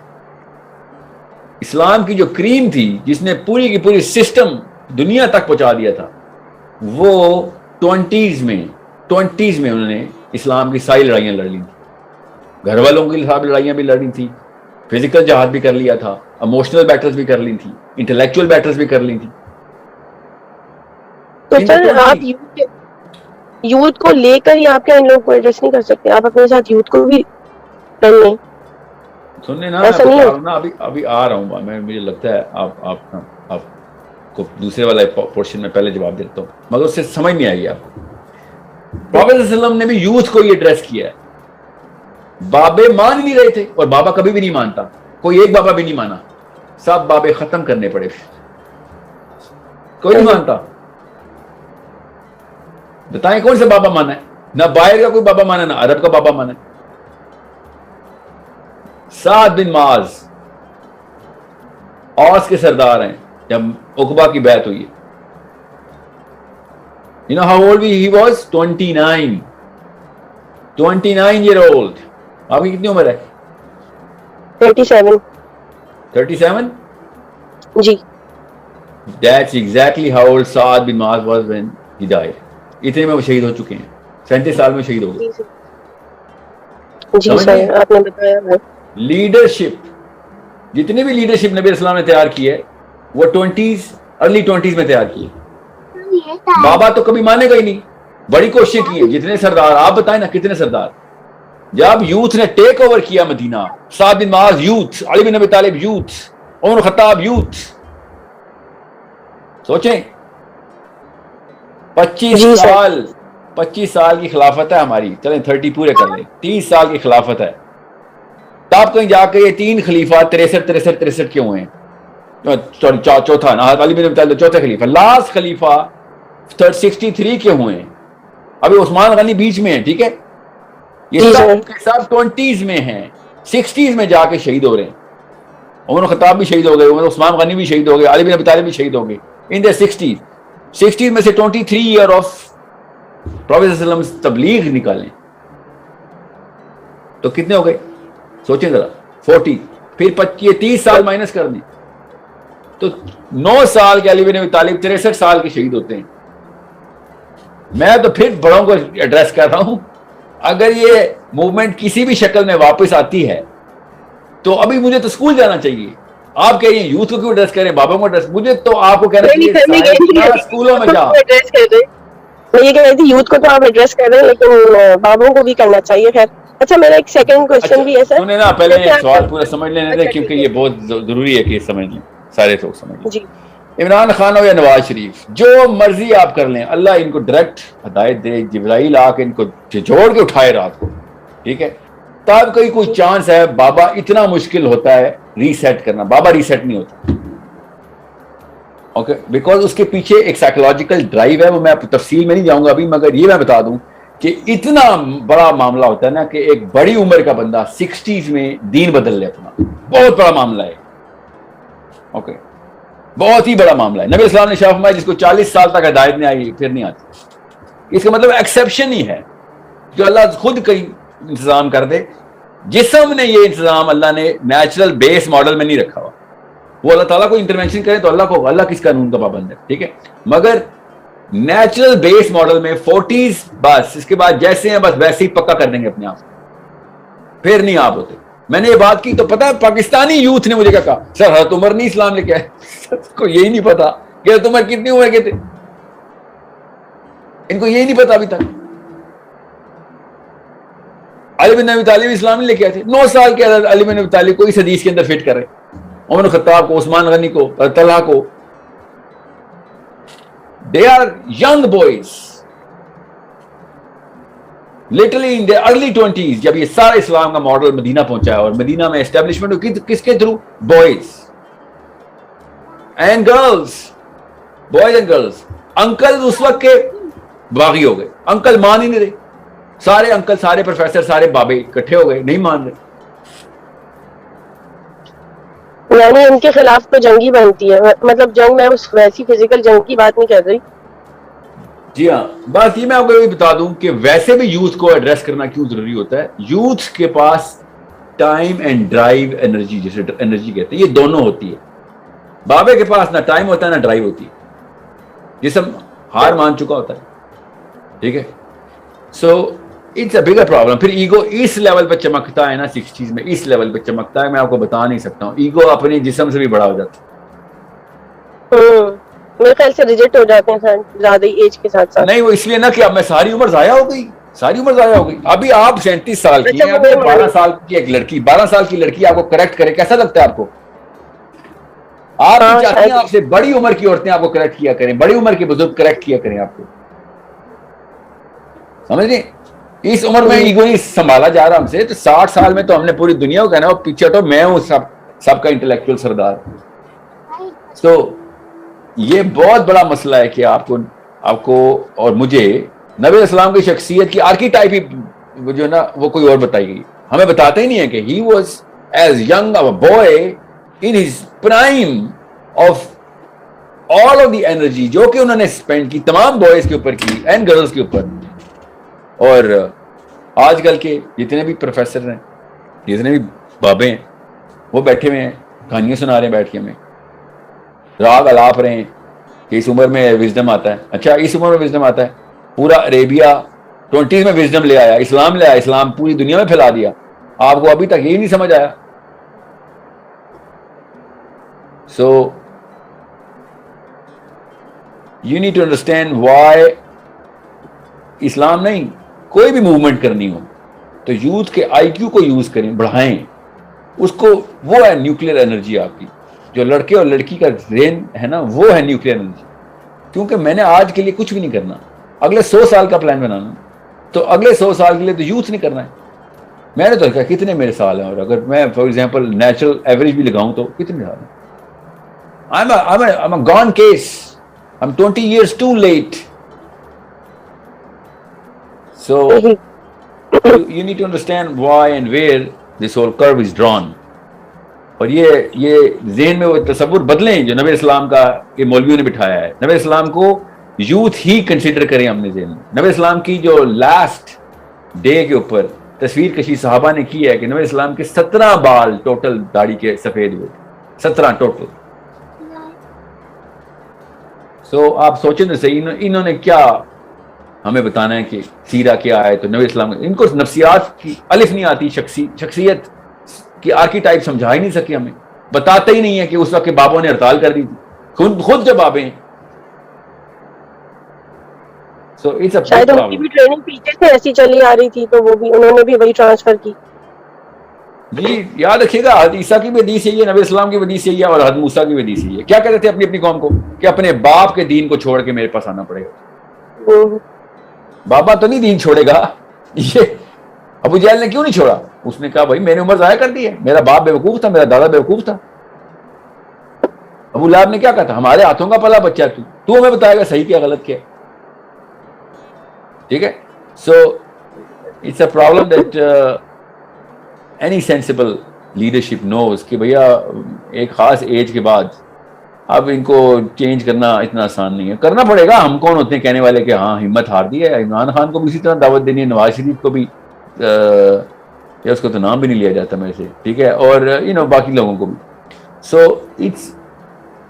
اسلام کی جو کریم تھی, جس نے پوری کی پوری سسٹم دنیا تک پہنچا دیا تھا, وہ 20s میں انہوں نے اسلام کی ساری لڑائیاں لڑ لی تھی. گھر والوں کی ساری لڑائیاں بھی لڑ لی تھی, فزیکل جہاد بھی کر لیا تھا, اموشنل بیٹلز بھی کر لی تھی, انٹلیکچوئل بیٹلز بھی کر لی تھی. تو سر آپ یوتھ کو لے کر ہی آپ کیا ان لوگوں کو ایڈریس نہیں کر سکتے؟ آپ اپنے ساتھ یوتھ کو بھی کر لیں. سننے نا, ابھی آ رہا ہوں میں, مجھے لگتا ہے آپ کو دوسرے والا پورشن میں پہلے جواب دیتا ہوں, مگر اس سے سمجھ نہیں آئی آپ کو. پروفیٹ صلی اللہ علیہ وسلم نے بھی یوتھ کو یہ ایڈریس کیا ہے. بابے مان نہیں رہے تھے, اور بابا کبھی بھی نہیں مانتا, کوئی ایک بابا بھی نہیں مانا, سب بابے ختم کرنے پڑے, کوئی نہیں مانتا. بتائیں کون سے بابا مانا ہے؟ نہ باہر کا کوئی بابا مانا, نہ عرب کا بابا مانا. سعد بن معاذ اوس کے سردار ہیں جب عقبہ کی بیعت ہوئی ہے. You know how old he was? 29 year old. آپ کی کتنی عمر ہے؟ 37 جی. That's exactly how old Sa'ad bin Mu'adh was when he died. اتنے میں وہ شہید ہو چکے ہیں, 37 سال میں شہید ہو گئے. جی سر آپ نے بتایا. لیڈرشپ, جتنی بھی لیڈرشپ نبی علیہ السلام نے تیار کی ہے, وہ ارلی 20s میں تیار کی ہے. بابا تو کبھی مانے گا ہی نہیں, بڑی کوششیں کی ہیں. جتنے سردار, آپ بتائیں نا کتنے سردار. جب یوتھ نے ٹیک اوور کیا مدینہ, سعد بن معاذ یوتھ, علی بن ابی طالب یوتھ, عمر خطاب یوتھ. سوچیں 25 سال کی خلافت ہے ہماری, چلیں 30 پورے کر لیں, 30 سال کی خلافت ہے. تب کہیں جا کے یہ 3 خلیفہ 63 کیوں ہیں؟ چوتھا علی بن ابی طالب چوتھے خلیفہ, لاسٹ خلیفہ 63 کے ہوئے ہیں. ابھی عثمان غنی بیچ میں ہیں. ٹھیک ہے, یہ سب 20s میں ہیں, 60s میں جا کے شہید ہو رہے ہیں. عمر خطاب بھی شہید ہو گئے, عثمان غنی بھی شہید ہو گئے, علی بن ابی طالب بھی شہید ہو گئے ان دا 60s میں سے 23 ایئر آف پروفیٹ صلی اللہ علیہ وسلم تبلیغ نکالیں تو کتنے ہو گئے؟ سوچیں ذرا. 40, پھر 30 سال مائنس کر دیں تو 9 سال کے علی بن ابی طالب 63 سال کے شہید ہوتے ہیں. میں تو پھر بڑوں کو ایڈریس کر رہا ہوں, اگر یہ موومنٹ کسی بھی شکل میں واپس آتی ہے تو ابھی مجھے تو اسکول جانا چاہیے, آپ کہہ رہی ہیں یوتھ کو کیوں ایڈریس کریں, بابا کو ایڈریس, مجھے تو آپ کو کہنا نہیں کرنی چاہیے اسکولوں میں جا. ایڈریس کر رہے, میں یہ کہہ رہی تھی یوتھ کو تو آپ ایڈریس کر رہے ہیں لیکن بابوں کو بھی کرنا چاہیے. خیر اچھا میرا ایک سیکنڈ کوشچن بھی ہے سر. سنیں نا, پہلے سوال پورا سمجھ لینے دیں کیونکہ یہ بہت ضروری ہے کہ سمجھ لیں, سارے لوگ سمجھ لیں. جی عمران خان ہو یا نواز شریف, جو مرضی آپ کر لیں, اللہ ان کو ڈائریکٹ ہدایت دے, جبرائیل آ کے ان کو جوڑ کے اٹھائے رات کو, ٹھیک ہے, تب کوئی چانس ہے. بابا اتنا مشکل ہوتا ہے ریسیٹ کرنا, بابا ریسیٹ نہیں ہوتا, اوکے, بیکاز اس کے پیچھے ایک سائیکولوجیکل ڈرائیو ہے, وہ میں تفصیل میں نہیں جاؤں گا ابھی, مگر یہ میں بتا دوں کہ اتنا بڑا معاملہ ہوتا ہے نا کہ ایک بڑی عمر کا بندہ 60s میں دین بدل لے اپنا, بہت بڑا معاملہ ہے, اوکے, بہت ہی بڑا معاملہ ہے. نبی اسلام نے شاہ فرمایا جس کو 40 سال تک ہدایت نہیں آئی پھر نہیں آتی. اس کا مطلب ایکسیپشن ہی ہے جو اللہ خود کہیں انتظام کر دے. جسم نے یہ انتظام اللہ نے نیچرل بیس ماڈل میں نہیں رکھا ہوا, وہ اللہ تعالیٰ کو انٹرونشن کرے تو اللہ کس قانون کا پابند ہے, ٹھیک ہے, مگر نیچرل بیس ماڈل میں 40s بس, اس کے بعد جیسے ہیں بس ویسے ہی پکا کر دیں گے اپنے آپ, پھر نہیں آپ ہوتے. میں نے یہ بات کی تو پتا ہے پاکستانی یوتھ نے مجھے کیا کہا, سر حضرت عمر نہیں اسلام لے کے آئے, کو یہی نہیں پتا کہ حضرت عمر کتنی عمر کے تھے, ان کو یہی نہیں پتا ابھی تک. علی بن ابی طالب اسلام نہیں لے کے آئے تھے, 9 سال کے علی بن ابی طالب کو اس حدیث کے اندر فٹ کر رہے, عمر خطاب کو, عثمان غنی کو, طلحہ کو. They are young boys, literally in their early 20s, جب یہ سارا اسلام کا ماڈل مدینہ پہنچا ہے, اور مدینہ میں اسٹیبلشمنٹ کس کے through, boys and girls, boys and girls. Uncle اس وقت کے باغی ہو گئے, انکل مان ہی نہیں رہے, سارے انکل, سارے پروفیسر, سارے بابے اکٹھے ہو گئے, نہیں مان رہے. یعنی ان کے خلاف تو جنگی بنتی ہے, مطلب جنگ میں اس ویسی فزیکل جنگ کی بات نہیں کر رہی. جی ہاں, بات یہ میں آپ کو یہ بتا دوں کہ ویسے بھی یوتھ کو ایڈریس کرنا کیوں ضروری ہوتا ہے. یوتھ کے پاس ٹائم اینڈ ڈرائیو انرجی, جیسے انرجی کہتے ہیں, یہ دونوں ہوتی ہے. بابے کے پاس نہ ٹائم ہوتا ہے نہ ڈرائیو ہوتی ہے, جسم ہار مان چکا ہوتا ہے, ٹھیک ہے. So it's a bigger problem. پھر ایگو اس لیول پہ چمکتا ہے نا 60s میں, اس لیول پہ چمکتا ہے, میں آپ کو بتا نہیں سکتا ہوں. ایگو اپنے جسم سے بھی بڑا ہو جاتا ہے. میرے خیال سے ریجیکٹ ہو جاتے ہیں زیادہ ایج کے ساتھ ساتھ. نہیں, وہ اس لیے نا کہ اب میں ساری عمر ضائع ہو گئی, ساری عمر ضائع ہو گئی. ابھی آپ 37 سال کی ہیں, 12 سال کی ایک لڑکی, 12 سال کی لڑکی آپ کو کریکٹ کرے, کیسا لگتا ہے آپ کو؟ آپ چاہتے ہیں آپ سے بڑی عمر کی عورتیں آپ کو کریکٹ کیا کریں, بڑی عمر کے بزرگ کریکٹ کیا کریں آپ کو, سمجھ لیں. اس عمر میں ایگو نہیں سنبھالا جا رہا ہم سے, تو 60 سال میں تو ہم نے پوری دنیا کو کہنا, پیچھے ہٹو, میں ہوں سب کا انٹلیکچوئل سردار. تو یہ بہت بڑا مسئلہ ہے کہ آپ کو اور مجھے نبی اسلام کی شخصیت کی آرکیٹائپ ہی جو ہے نا وہ کوئی اور بتائی گئی, ہمیں بتاتے ہی نہیں ہے کہ he was as young a boy in his prime of all of the energy جو کہ انہوں نے اسپینڈ کی تمام بوائز کے اوپر کی اینڈ گرلز کے اوپر. اور آج کل کے جتنے بھی پروفیسر ہیں, جتنے بھی بابے ہیں, وہ بیٹھے ہوئے ہیں, کہانیاں سنا رہے ہیں بیٹھ کے, ہمیں راگ الاپ رہے ہیں کہ اس عمر میں وزڈم آتا ہے. اچھا, اس عمر میں وزڈم آتا ہے, پورا عربیہ 20s میں وزڈم لے آیا, اسلام لے آیا, اسلام پوری دنیا میں پھیلا دیا, آپ کو ابھی تک یہی نہیں سمجھ آیا. So you need to understand why Islam نہیں, کوئی بھی موومنٹ کرنی ہو تو یوتھ کے آئی کیو کو یوز کریں, بڑھائیں اس کو. وہ ہے نیوکلیر انرجی آپ کی, جو لڑکے اور لڑکی کا ذہن ہے نا, وہ ہے نیوکلیر انرجی. کیونکہ میں نے آج کے لیے کچھ بھی نہیں کرنا, اگلے 100 سال کا پلان بنانا, تو اگلے 100 سال کے لیے تو یوتھ نہیں کرنا ہے. میں نے تو کہا کتنے میرے سال ہیں, اور اگر میں فار ایگزامپل نیچرل ایوریج بھی لگاؤں تو کتنے سال ہیں. I'm a gone case. I'm 20 years too late. So you need to understand why and where this whole curve is drawn. اور یہ ذہن میں وہ تصور بدلیں جو نبی اسلام کا یہ مولویوں نے بٹھایا ہے. نبی اسلام کو یوتھ ہی کنسیڈر کریں اپنے ذہن میں. نبی اسلام کی جو لاسٹ ڈے کے اوپر تصویر کشی صحابہ نے کی ہے کہ نبی اسلام کے 17 بال ٹوٹل داڑھی کے سفید ہوئے, 17 ٹوٹل. سو آپ سوچیں تو صحیح, انہوں نے کیا ہمیں بتانا ہے کہ سیرہ کیا ہے. تو نبی اسلام ان کو نفسیات کی الف نہیں آتی, شخصیت کی آرکیٹائپ سمجھا ہی نہیں سکے ہمیں. بتاتے ہی نہیں ہے کہ اس وقت کے بابوں نے ہڑتال کر دی تھی، خود جب بابے ہیں. So it's a big شاید ان کی problem. بھی ٹریننگ پیچھے سے ایسی چلی آ رہی تھی تو وہ بھی انہوں نے بھی وہی ٹرانسفر کی. جی یاد رکھیے گا حضرت عیسیٰ کی بھی حدیث یہی ہے، نبی اسلام کی بھی حدیث یہی ہے، اور حضرت موسیٰ کی بھی حدیث یہی ہے. کیا کہتے تھے اپنی قوم کو کہ اپنے باپ کے دین کو چھوڑ کے میرے پاس آنا پڑے گا. بابا تو نہیں دین چھوڑے گا. یہ ابو جہل نے کیوں نہیں چھوڑا؟ اس نے کہا بھائی میں نے عمر ضائع کر دی ہے، میرا باپ بیوقوف تھا، میرا دادا بیوقوف تھا. ابو لہب نے کیا کہا تھا؟ ہمارے ہاتھوں کا پلا بچہ تو ہمیں بتائے گا صحیح کیا غلط کیا. ٹھیک ہے. So it's a problem that any sensible leadership knows کہ بھیا ایک خاص ایج کے بعد اب ان کو چینج کرنا اتنا آسان نہیں ہے. کرنا پڑے گا. ہم کون ہوتے ہیں کہنے والے کہ ہاں ہمت ہار دی ہے. عمران خان کو بھی اسی طرح دعوت دینی ہے، نواز شریف کو بھی، یا اس کو تو نام بھی نہیں لیا جاتا میرے سے، ٹھیک ہے، اور باقی لوگوں کو بھی. سو اٹس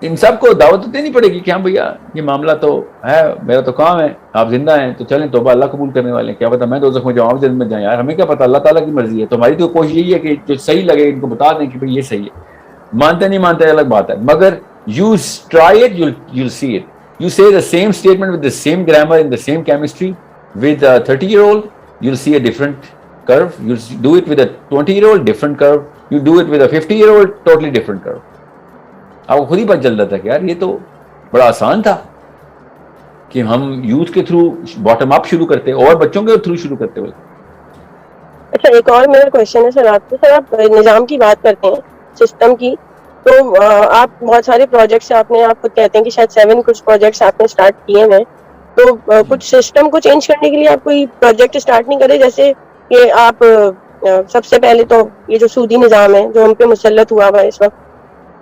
ان سب کو دعوت دینی پڑے گی کہ ہاں بھیا یہ معاملہ تو ہے، میرا تو کام ہے، آپ زندہ ہیں تو چلیں توبہ اللہ قبول کرنے والے ہیں. کیا پتا میں دوزخ میں جاؤں، آپ جنت میں جائیں، یار ہمیں کیا پتا، اللہ تعالیٰ کی مرضی ہے. تو ہماری تو کوشش یہی ہے کہ جو صحیح لگے ان کو بتا دیں کہ بھئی یہ صحیح ہے. مانتے نہیں مانتے الگ بات ہے، مگر you try it, you'll see it. You say the same statement with the same grammar in the same chemistry with a 30-year-old, you'll see a different curve. You do it with a 20-year-old, different curve. You do it with a 50-year-old, totally different curve. آپ کو خود ہی پتہ چل رہا تھا کہ یار یہ تو بڑا آسان تھا کہ ہم یوتھ کے تھرو باٹم اپ شروع کرتے اور بچوں کے تھرو شروع کرتے ہوئے. اچھا ایک اور میرا کوشچن ہے سر آپ کو. سر آپ نظام کی بات کرتے ہیں، سسٹم کی، تو آپ بہت سارے پروجیکٹس آپ خود کہتے ہیں کہ شاید 7 کچھ پروجیکٹس آپ نے اسٹارٹ کیے ہیں، تو کچھ سسٹم کو چینج کرنے کے لیے آپ کوئی پروجیکٹ اسٹارٹ نہیں کرے؟ جیسے کہ آپ سب سے پہلے تو یہ جو سودی نظام ہے جو ہم پہ مسلط ہوا ہوا ہے اس وقت،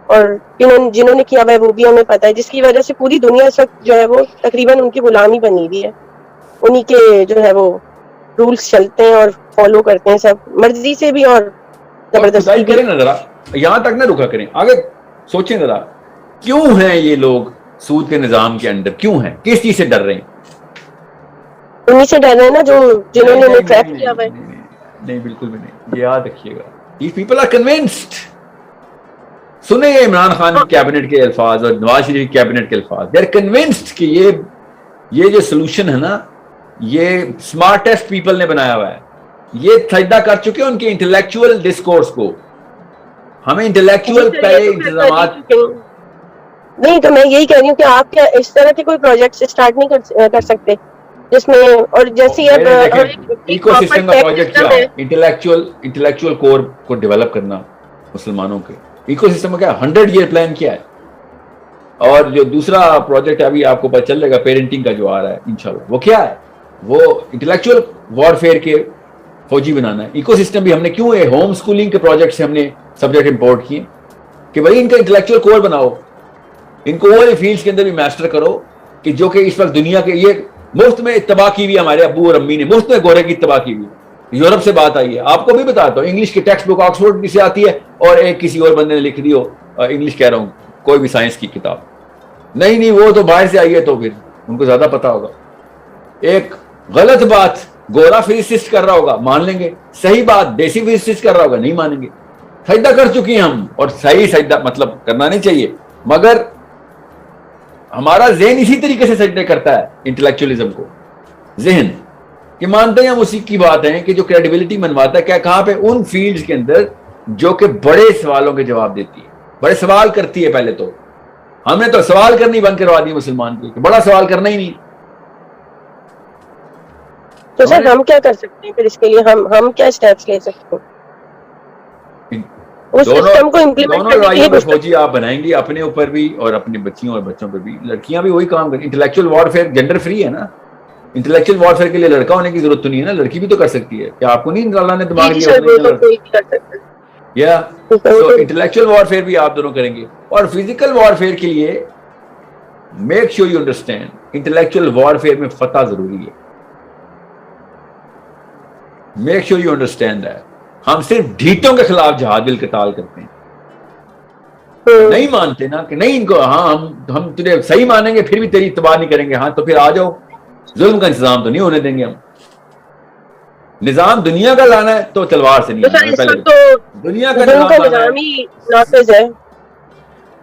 اور جنہوں نے کیا ہوا ہے وہ بھی ہمیں پتہ ہے، جس کی وجہ سے پوری دنیا اس وقت جو ہے وہ تقریباً ان کی غلامی بنی ہوئی ہے. انہی کے جو ہے وہ رولز چلتے ہیں اور فالو کرتے ہیں سب مرضی سے بھی اور زبردستی کریں نا ذرا، یہاں تک نہ رکا کریں، آگے سوچیں ذرا کیوں ہیں یہ لوگ سود کے نظام کے اندر، کیوں ہیں، کس چیز سے ڈر رہے ہیں؟ انہی سے ڈر رہے ہیں نا جو جنہوں نے ٹریپ کیا ہوا ہے. نہیں بالکل بھی نہیں. یاد رکھیے گا these people are convinced. سنیں یہ عمران خان کی کیبنٹ کے الفاظ اور نواز شریف کی کیبنٹ کے الفاظ، they are convinced کہ یہ جو سولوشن ہے نا یہ سمارٹیسٹ پیپل نے بنایا ہوا ہے. یہ سجدہ کر چکے ہیں ان کے انٹلیکچوئل ڈسکورس کو. ہمیں انٹلیکچوئل پہلے انتظامات نہیں، تو میں یہی کہہ رہی ہوں کہ آپ کیا اس طرح کے کوئی پروجیکٹس اسٹارٹ نہیں کر سکتے جس میں، اور جیسے اب ایکو سسٹم کا پروجیکٹ کیا ہے؟ انٹلیکچوئل کور کو ڈیولپ کرنا مسلمانوں کے. ایکو سسٹم کا 100 ایئر پلان کیا ہے؟ اور جو دوسرا پروجیکٹ ابھی آپ کو پتہ چل جائے گا پیرنٹنگ کا جو آ رہا ہے انشاءاللہ، وہ کیا ہے؟ وہ انٹلیکچوئل وارفیئر کے فوجی بنانا ہے. ایکو سسٹم بھی ہم نے کیوں ہوم سکولنگ کے پروجیکٹ سے ہم نے سبجیکٹ امپورٹ کیے کہ بھائی ان کا انٹلیکچوئل کور بناؤ، ان کو وہ فیلڈز کے اندر بھی میسٹر کرو کہ جو کہ اس وقت دنیا کے یہ مفت میں اتباع کی ہوئی ہمارے ابو اور امی نے، مفت میں گورے کی اتباع کی ہوئی. یورپ سے بات آئی ہے، آپ کو بھی بتاتا ہوں، انگلش کی ٹیکسٹ بک آکسفورڈ سے آتی ہے اور ایک کسی اور بندے نے لکھ دی ہو، انگلش کہہ رہا ہوں، کوئی بھی سائنس کی کتاب نہیں وہ تو باہر سے آئی ہے تو پھر ان کو زیادہ پتا ہوگا. ایک غلط بات گورا فزسسٹ کر رہا ہوگا مان لیں گے، صحیح بات دیسی فزسسٹ کر رہا ہوگا نہیں مانیں گے. سجدہ کر چکی ہیں ہم، اور صحیح سجدہ مطلب کرنا نہیں چاہیے، مگر ہمارا ذہن اسی طریقے سے سجدے کرتا ہے انٹلیکچولیزم کو. ذہن کہ مانتے ہیں ہم اسی کی بات ہے کہ جو کریڈیبلٹی منواتا ہے کیا کہاں پہ ان فیلڈز کے اندر جو کہ بڑے سوالوں کے جواب دیتی ہے، بڑے سوال کرتی ہے. پہلے تو ہم نے تو سوال کرنی بند کروا دی مسلمان کی، بڑا سوال کرنا ہی نہیں. تو سر ہم کیا کر سکتے ہیں پھر اس کے لیے، ہم کیا اسٹیپس لے سکتے ہیں اس سسٹم کو امپلیمنٹ کرنے کے لیے؟ فوجی آپ بنائیں گے اپنے اوپر بھی اور اپنے بچیوں اور بچوں پہ بھی. لڑکیاں بھی وہی کام کریں. انٹلیکچوئل وارفیئر جینڈر فری ہے نا، انٹلیکچوئل وارفیئر کے لیے لڑکا ہونے کی ضرورت تو نہیں ہے نا، لڑکی بھی تو کر سکتی ہے. کیا آپ کو نہیں اللہ نے دماغ دیا؟ یا تو انٹلیکچوئل وارفیئر بھی آپ دونوں کریں گے. اور فزیکل وارفیئر کے لیے make sure you understand intellectual warfare میں فتح ضروری ہے. Make sure you understand that. ہم صرف ڈھیٹوں کے خلاف جہاد بالقتال کرتے ہیں. نہیں مانتے نا کہ نہیں ان کو، ہاں ہم تجھے صحیح مانیں گے پھر بھی تیری اتباع نہیں کریں گے. ہاں تو پھر آ جاؤ، ظلم کا انتظام تو نہیں ہونے دیں گے ہم. نظام دنیا کا لانا ہے تو تلوار سے نہیں، پہلے دنیا کا نظام ہی نافذ ہے.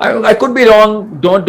I could be wrong, don't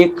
1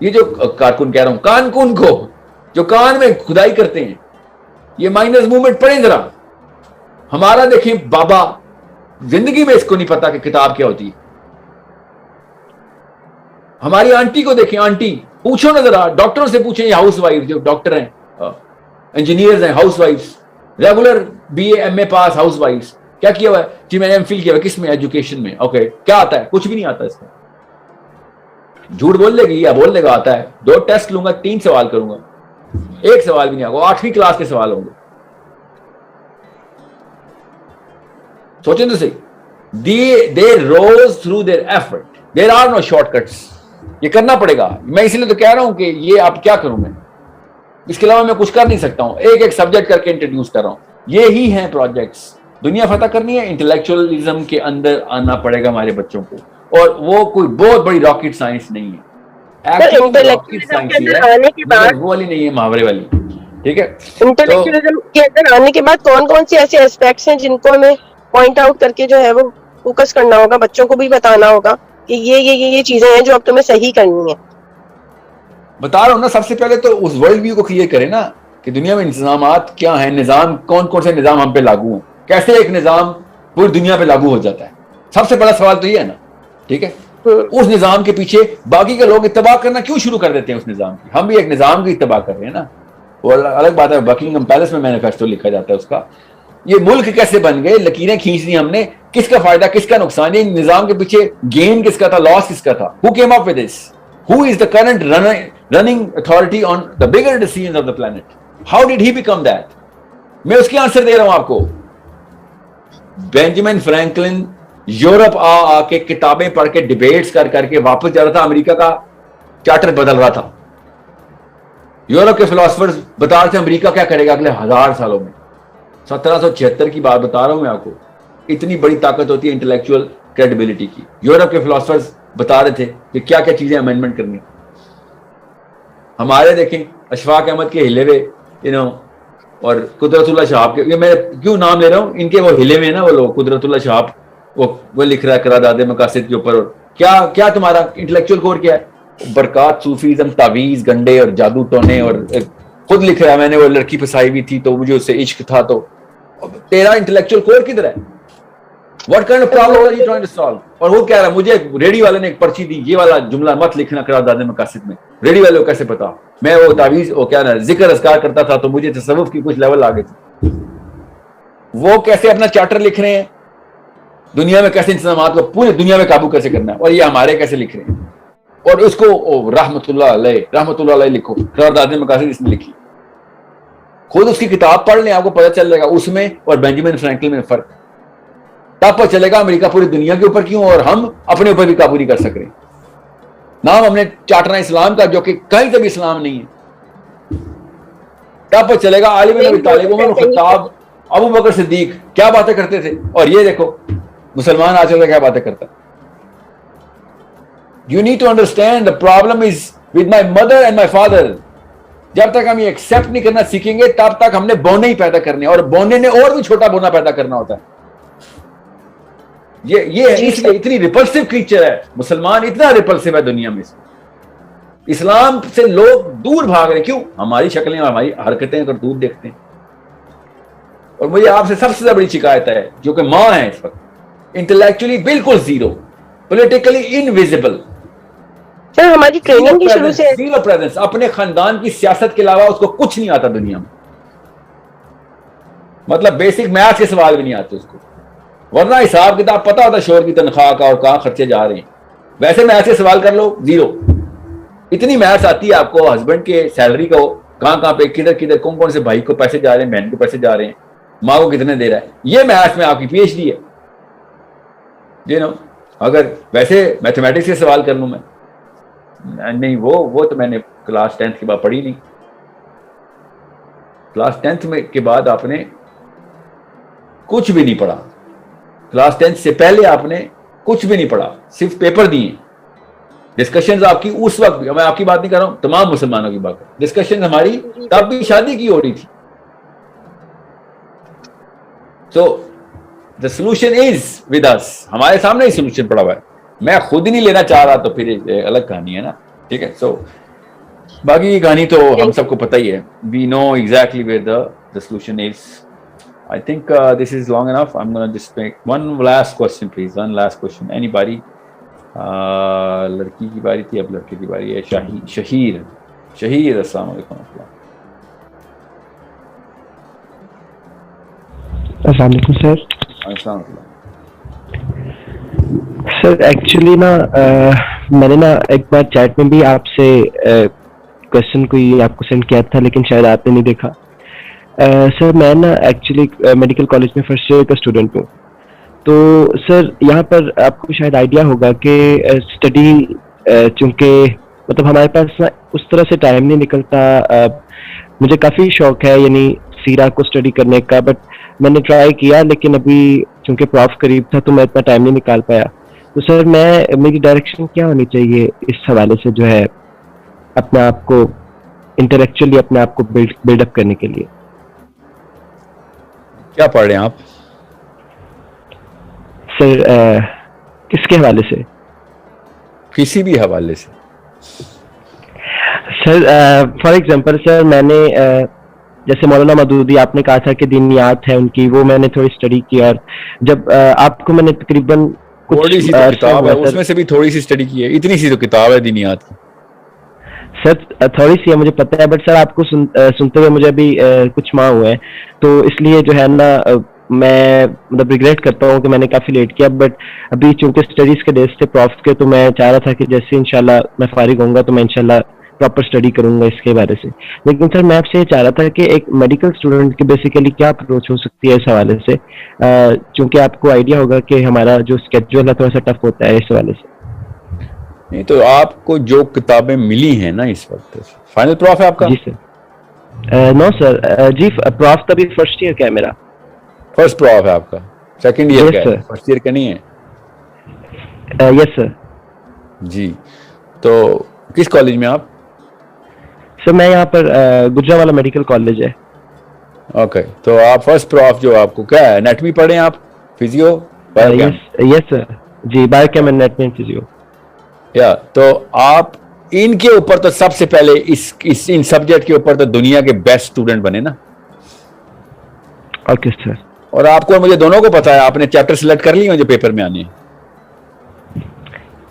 یہ جو کارکن کہہ رہا ہوں, کانکن کو جو کان میں کھدائی کرتے ہیں, یہ مائنرز موومنٹ پڑھیں ذرا. ہمارا دیکھیں بابا زندگی میں اس کو نہیں پتا کہ کتاب کیا ہوتی ہے. ہماری آنٹی کو دیکھیں, آنٹی پوچھو نا ذرا, ڈاکٹروں سے پوچھیں, یہ ہاؤس وائف جو ڈاکٹر ہیں, انجینئرز ہیں, house wives, regular B A M A pass house wives, کیا کیا ہوا ہے جی میں نے ایم فل کیا ہوا, کس میں, ایجوکیشن میں. اوکے, کیا آتا ہے؟ کچھ بھی نہیں آتا اس کا. جھوٹ بول لے گی یا بول لے گا آتا ہے. 2 ٹیسٹ لوں گا, 3 سوال کروں گا, 1 سوال بھی نہیں آگا. 8ویں کلاس کے سوال ہوں گے. سوچیں تو صحیح. they rose through their effort. there are no shortcuts. یہ کرنا پڑے گا. میں اس لیے تو کہہ رہا ہوں کہ یہ آپ کیا کروں میں, اس کے علاوہ میں کچھ کر نہیں سکتا ہوں. ایک سبجیکٹ کر کے انٹروڈیوس کر رہا ہوں. یہی ہیں پروجیکٹس. دنیا فتح کرنی ہے, انٹلیکچوئلزم کے اندر آنا پڑے گا ہمارے بچوں کو, اور وہ کوئی بہت بڑی راکٹ سائنس نہیں ہے. وہ والی نہیں ہے, محاورے والی. ٹھیک ہے, انٹلیکچوئلزم کے اندر آنے کے بعد کون کون سے ایسے ایسپیکٹس ہیں جن کو ہمیں پوائنٹ آؤٹ کر کے جو ہے وہ فوکس کرنا ہوگا, بچوں کو بھی بتانا ہوگا کہ یہ چیزیں ہیں جو اب تمہیں صحیح کرنی ہے. بتا رہا ہوں نا, سب سے پہلے تو اس ورلڈ ویو کو کلیئر کریں نا کہ دنیا میں انتظامات کیا ہیں, نظام کون کون سے نظام ہم پہ لاگو ہیں, کیسے ایک نظام پوری دنیا پہ لاگو ہو جاتا ہے. سب سے بڑا سوال تو یہ ہے نا. ٹھیک ہے, اس نظام کے پیچھے باقی کے لوگ اتباع کرنا کیوں شروع کر دیتے ہیں اس نظام کی. ہم بھی ایک نظام کی اتباع کر رہے ہیں نا, وہ الگ بات ہے. بکنگھم پیلس میں مینیفیسٹو لکھا جاتا ہے اس کا. یہ ملک کیسے بن گئے, لکیریں کھینچ دی ہم نے, کس کا فائدہ کس کا نقصان, یہ نظام کے پیچھے گین کس کا تھا, لاس کس کا تھا. Who came up with this? Who is the current running authority on the bigger decisions of the planet? How did he become that? میں اس کی آنسر دے رہا ہوں آپ کو. بینجامن فرینکلن یورپ آ کے کتابیں پڑھ کے ڈیبیٹس کر کے واپس جا رہا تھا, امریکہ کا چارٹر بدل رہا تھا. یورپ کے فلاسفرز بتا رہے تھے امریکہ کیا کرے گا اگلے 1000 سالوں میں. 1776 کی بات بتا رہا ہوں میں آپ کو. اتنی بڑی طاقت ہوتی ہے انٹلیکچوئل کریڈیبلٹی کی. یورپ کے فلاسفرز بتا رہے تھے کہ کیا کیا چیزیں امینڈمنٹ کرنی. ہمارے دیکھیں اشفاق احمد کے ہلے ہوئے اور قدرت اللہ شہاب کے, میں کیوں نام لے رہا ہوں, ان کے وہ ہلے ہوئے ہیں نا وہ لوگ. قدرت اللہ شہاب وہ لکھ رہا ہے قرارداد مقاصد کے اوپر. اور کیا تمہارا انٹلیکچوئل کور کیا ہے؟ برکات, صوفیزم, تعویذ, گنڈے اور جادو ٹونے. اور خود لکھ رہا ہے میں نے وہ لڑکی پھنسائی ہوئی تھی تو مجھے اس سے عشق تھا. تو تیرا انٹلیکچوئل کور کدھر ہے؟ What kind of problem are you trying to solve? اور وہ کہہ رہا ہے مجھے ریڈی والے نے ایک پرچی دی, یہ والا جملہ مت لکھنا قرارداد مقاصد میں. ریڈی والے کو کیسے پتا؟ میں وہ تعویذ وہ کیا نا ذکر اذکار کرتا تھا تو مجھے تصوف کی کچھ لیول آگے تھی. وہ کیسے اپنا چارٹر لکھ رہے ہیں, دنیا میں کیسے انتظامات کو پوری دنیا میں قابو کیسے کرنا ہے, اور یہ ہمارے کیسے لکھ رہے ہیں. اور اس کو رحمت اللہ علیہ لکھو, قرارداد مقاصد اس میں لکھی. خود اس کی کتاب پڑھ لیں, آپ کو پتہ چل جائے گا اس میں اور بینجامن فرینکلن میں فرق. تب پتہ چلے گا امریکہ پوری دنیا کے اوپر کیوں, اور ہم اپنے اوپر بھی قابو نہیں کر سک رہے. نام ہم نے چاٹنا اسلام کا جو کہ کہیں سے بھی اسلام نہیں ہے. تب پتہ چلے گا عالم ابی طالب, عمر خطاب, ابو بکر صدیق کیا باتیں کرتے تھے, اور یہ دیکھو مسلمان آج کل کیا باتیں کرتا. You need to understand the problem is with my mother and my father. جب تک ہم یہ ایکسپٹ نہیں کرنا سیکھیں گے تب تک ہم نے بونے ہی پیدا کرنے, اور بونے نے اور بھی چھوٹا بونا پیدا کرنا ہوتا ہے. یہ اس لیے اتنی ریپلسو کریچر ہے مسلمان, اتنا ریپلسو ہے دنیا میں. اسلام سے لوگ دور بھاگ رہے, کیوں؟ ہماری شکلیں اور ہماری حرکتیں اگر دور دیکھتے ہیں. اور مجھے آپ سے سب سے زیادہ بڑی شکایت ہے جو کہ ماں ہے اس وقت, انٹلیکچولی بالکل زیرو, پولیٹیکلی انویزیبل. سر ہماری ٹریننگ کی شروع سے زیرو پریزنس, اپنے خاندان کی سیاست کے علاوہ اس کو کچھ نہیں آتا دنیا میں. مطلب بیسک میتھ کے سوال بھی نہیں آتے اس کو, ورنہ حساب کتاب پتا ہوتا شوہر کی تنخواہ کا اور کہاں خرچے جا رہے ہیں. ویسے میتھ سے سوال کر لو, زیرو. اتنی میتھ آتی ہے آپ کو ہسبینڈ کے سیلری کو, کہاں پہ کدھر کون سے بھائی کو پیسے جا رہے ہیں, بہن کو پیسے جا رہے ہیں, ماں کو کتنے دے رہا ہے. یہ میتھ میں آپ کی پی ایچ ڈی ہے. اگر ویسے میتھمیٹکس سے سوال کر لوں میں, نہیں وہ تو میں نے کلاس 10th کے بعد پڑھی نہیں. کلاس 10th میں کے بعد آپ نے کچھ بھی نہیں پڑھا. کلاس 10th سے پہلے آپ نے کچھ بھی نہیں پڑھا, صرف پیپر دیے. ڈسکشنز آپ کی اس وقت, میں آپ کی بات نہیں کر رہا ہوں, تمام مسلمانوں کی بات کر رہا ہوں. ڈسکشن ہماری تب بھی شادی کی ہو رہی تھی. So the solution is with us. ہمارے سامنے ہی سولوشن پڑا ہوا ہے. میں خود ہی نہیں لینا چاہ رہا تو پھر الگ کہانی ہے نا. ٹھیک ہے. سو باقی کی کہانی تو ہم سب کو پتہ ہی ہے. We know exactly where the solution is. I think this is long enough. I'm going to just make one last question, please. One last question. Anybody? لڑکی کی باری تھی, اب لڑکے کی باری ہے. شہیر السلام علیکم. السلام علیکم سر. السلام علیکم. سر ایکچولی نا میں نے نا ایک بار چیٹ میں بھی آپ سے کوشچن کوئی آپ کو سینڈ کیا تھا, لیکن شاید آپ نے نہیں دیکھا. سر میں نا ایکچولی میڈیکل کالج میں فرسٹ ایئر کا اسٹوڈنٹ ہوں. تو سر یہاں پر آپ کو شاید آئیڈیا ہوگا کہ اسٹڈی چونکہ مطلب ہمارے پاس اس طرح سے ٹائم نہیں نکلتا. مجھے کافی شوق ہے یعنی سیرا کو اسٹڈی کرنے کا, بٹ میں نے ٹرائی کیا لیکن ابھی چونکہ پروف قریب تھا تو میں اتنا ٹائم نہیں نکال پایا. تو سر میری ڈائریکشن کیا ہونی چاہیے اس حوالے سے جو ہے اپنے آپ کو انٹلیکچولی اپنے آپ کو بلڈ اپ کرنے کے لیے؟ کیا پڑھ رہے ہیں آپ سر کس کے حوالے سے؟ کسی بھی حوالے سے. سر فار ایگزامپل سر میں نے جیسے مولانا مودودی آپ نے کہا تھا کہ دینیات ہے ان کی, وہ میں نے تھوڑی اسٹڈی کی, اور جب آپ کو میں نے تقریباً تھوڑی سی کتاب ہے اس میں سے بھی تھوڑی سی اسٹڈی کی ہے, اتنی سی تو کتاب ہے دینیات کی. سر تھوڑی سی ہے مجھے پتہ ہے, بٹ سر آپ کو سنتے ہوئے مجھے ابھی کچھ ماہ ہوئے ہیں, تو اس لیے جو ہے نا میں مطلب ریگریٹ کرتا ہوں کہ میں نے کافی لیٹ کیا. بٹ ابھی چونکہ اسٹڈیز کے ڈیز تھے پروف کے, تو میں چاہ رہا تھا کہ جیسے انشاءاللہ میں فارغ ہوں گا تو میں انشاءاللہ پراپر اسٹڈی کروں گا اس کے بارے سے. لیکن سر میں آپ سے یہ چاہ رہا تھا کہ ایک میڈیکل اسٹوڈنٹ کی بیسیکلی کیا اپروچ ہو سکتی ہے اس حوالے سے, چونکہ آپ کو آئیڈیا ہوگا کہ ہمارا جو اسکیڈول ہے تھوڑا سا ٹف ہوتا ہے اس حوالے سے. نہیں تو آپ کو جو کتابیں ملی ہیں نا اس وقت, فائنل پروف ہے آپ کا؟ جی سر. نو سر, جی پروف کا بھی فرسٹ ایئر کا ہے میرا. فرسٹ پروف ہے آپ کا, سیکنڈ ایئر کا ہے, فرسٹ ایئر کا نہیں ہے؟ یس سر. جی تو کس کالج میں آپ؟ سر میں یہاں پر گجرانوالہ میڈیکل کالج ہے. اوکے, تو آپ فرسٹ پروف جو آپ کو کیا ہے, انیٹمی پڑھیں آپ, فزیو؟ یس سر, جی bio chem and anatomy and physio. یا تو آپ ان کے اوپر تو سب سے پہلے ان سبجیکٹ کے اوپر تو دنیا کے بیسٹ اسٹوڈنٹ بنے نا. Okay sir. اور آپ کو مجھے دونوں کو پتا ہے, آپ نے چیپٹر سلیکٹ کر لیے جو پیپر میں آنے ہیں؟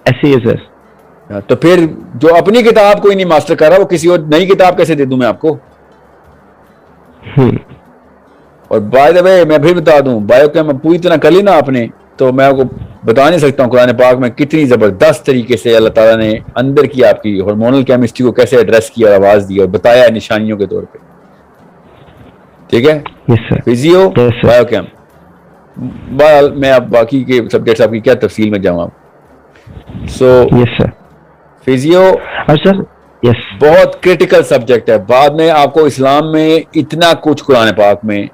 ایسے ہی ہے سر. تو پھر جو اپنی کتاب کوئی نہیں ماسٹر کر رہا وہ کسی اور نئی کتاب کیسے دے دوں میں آپ کو؟ اور بائی دا وے میں پھر بتا دوں, بایو کیم پوری طرح کر لی نا آپ نے, تو میں آپ کو بتا نہیں سکتا ہوں قرآن پاک میں کتنی زبردست طریقے سے اللہ تعالیٰ نے اندر کی آپ کی ہارمونل کیمسٹری کو کیسے ایڈریس کیا, آواز دی اور بتایا نشانیوں کے طور پہ. ٹھیک ہے, فزیو بایو کیم. میں اب باقی کے سبجیکٹس آپ کی کیا تفصیل میں جاؤں آپ. سو یس سر, فزیو سر یس بہت کریٹیکل سبجیکٹ ہے. بعد میں آپ کو اسلام میں اتنا کچھ قرآن پاک میں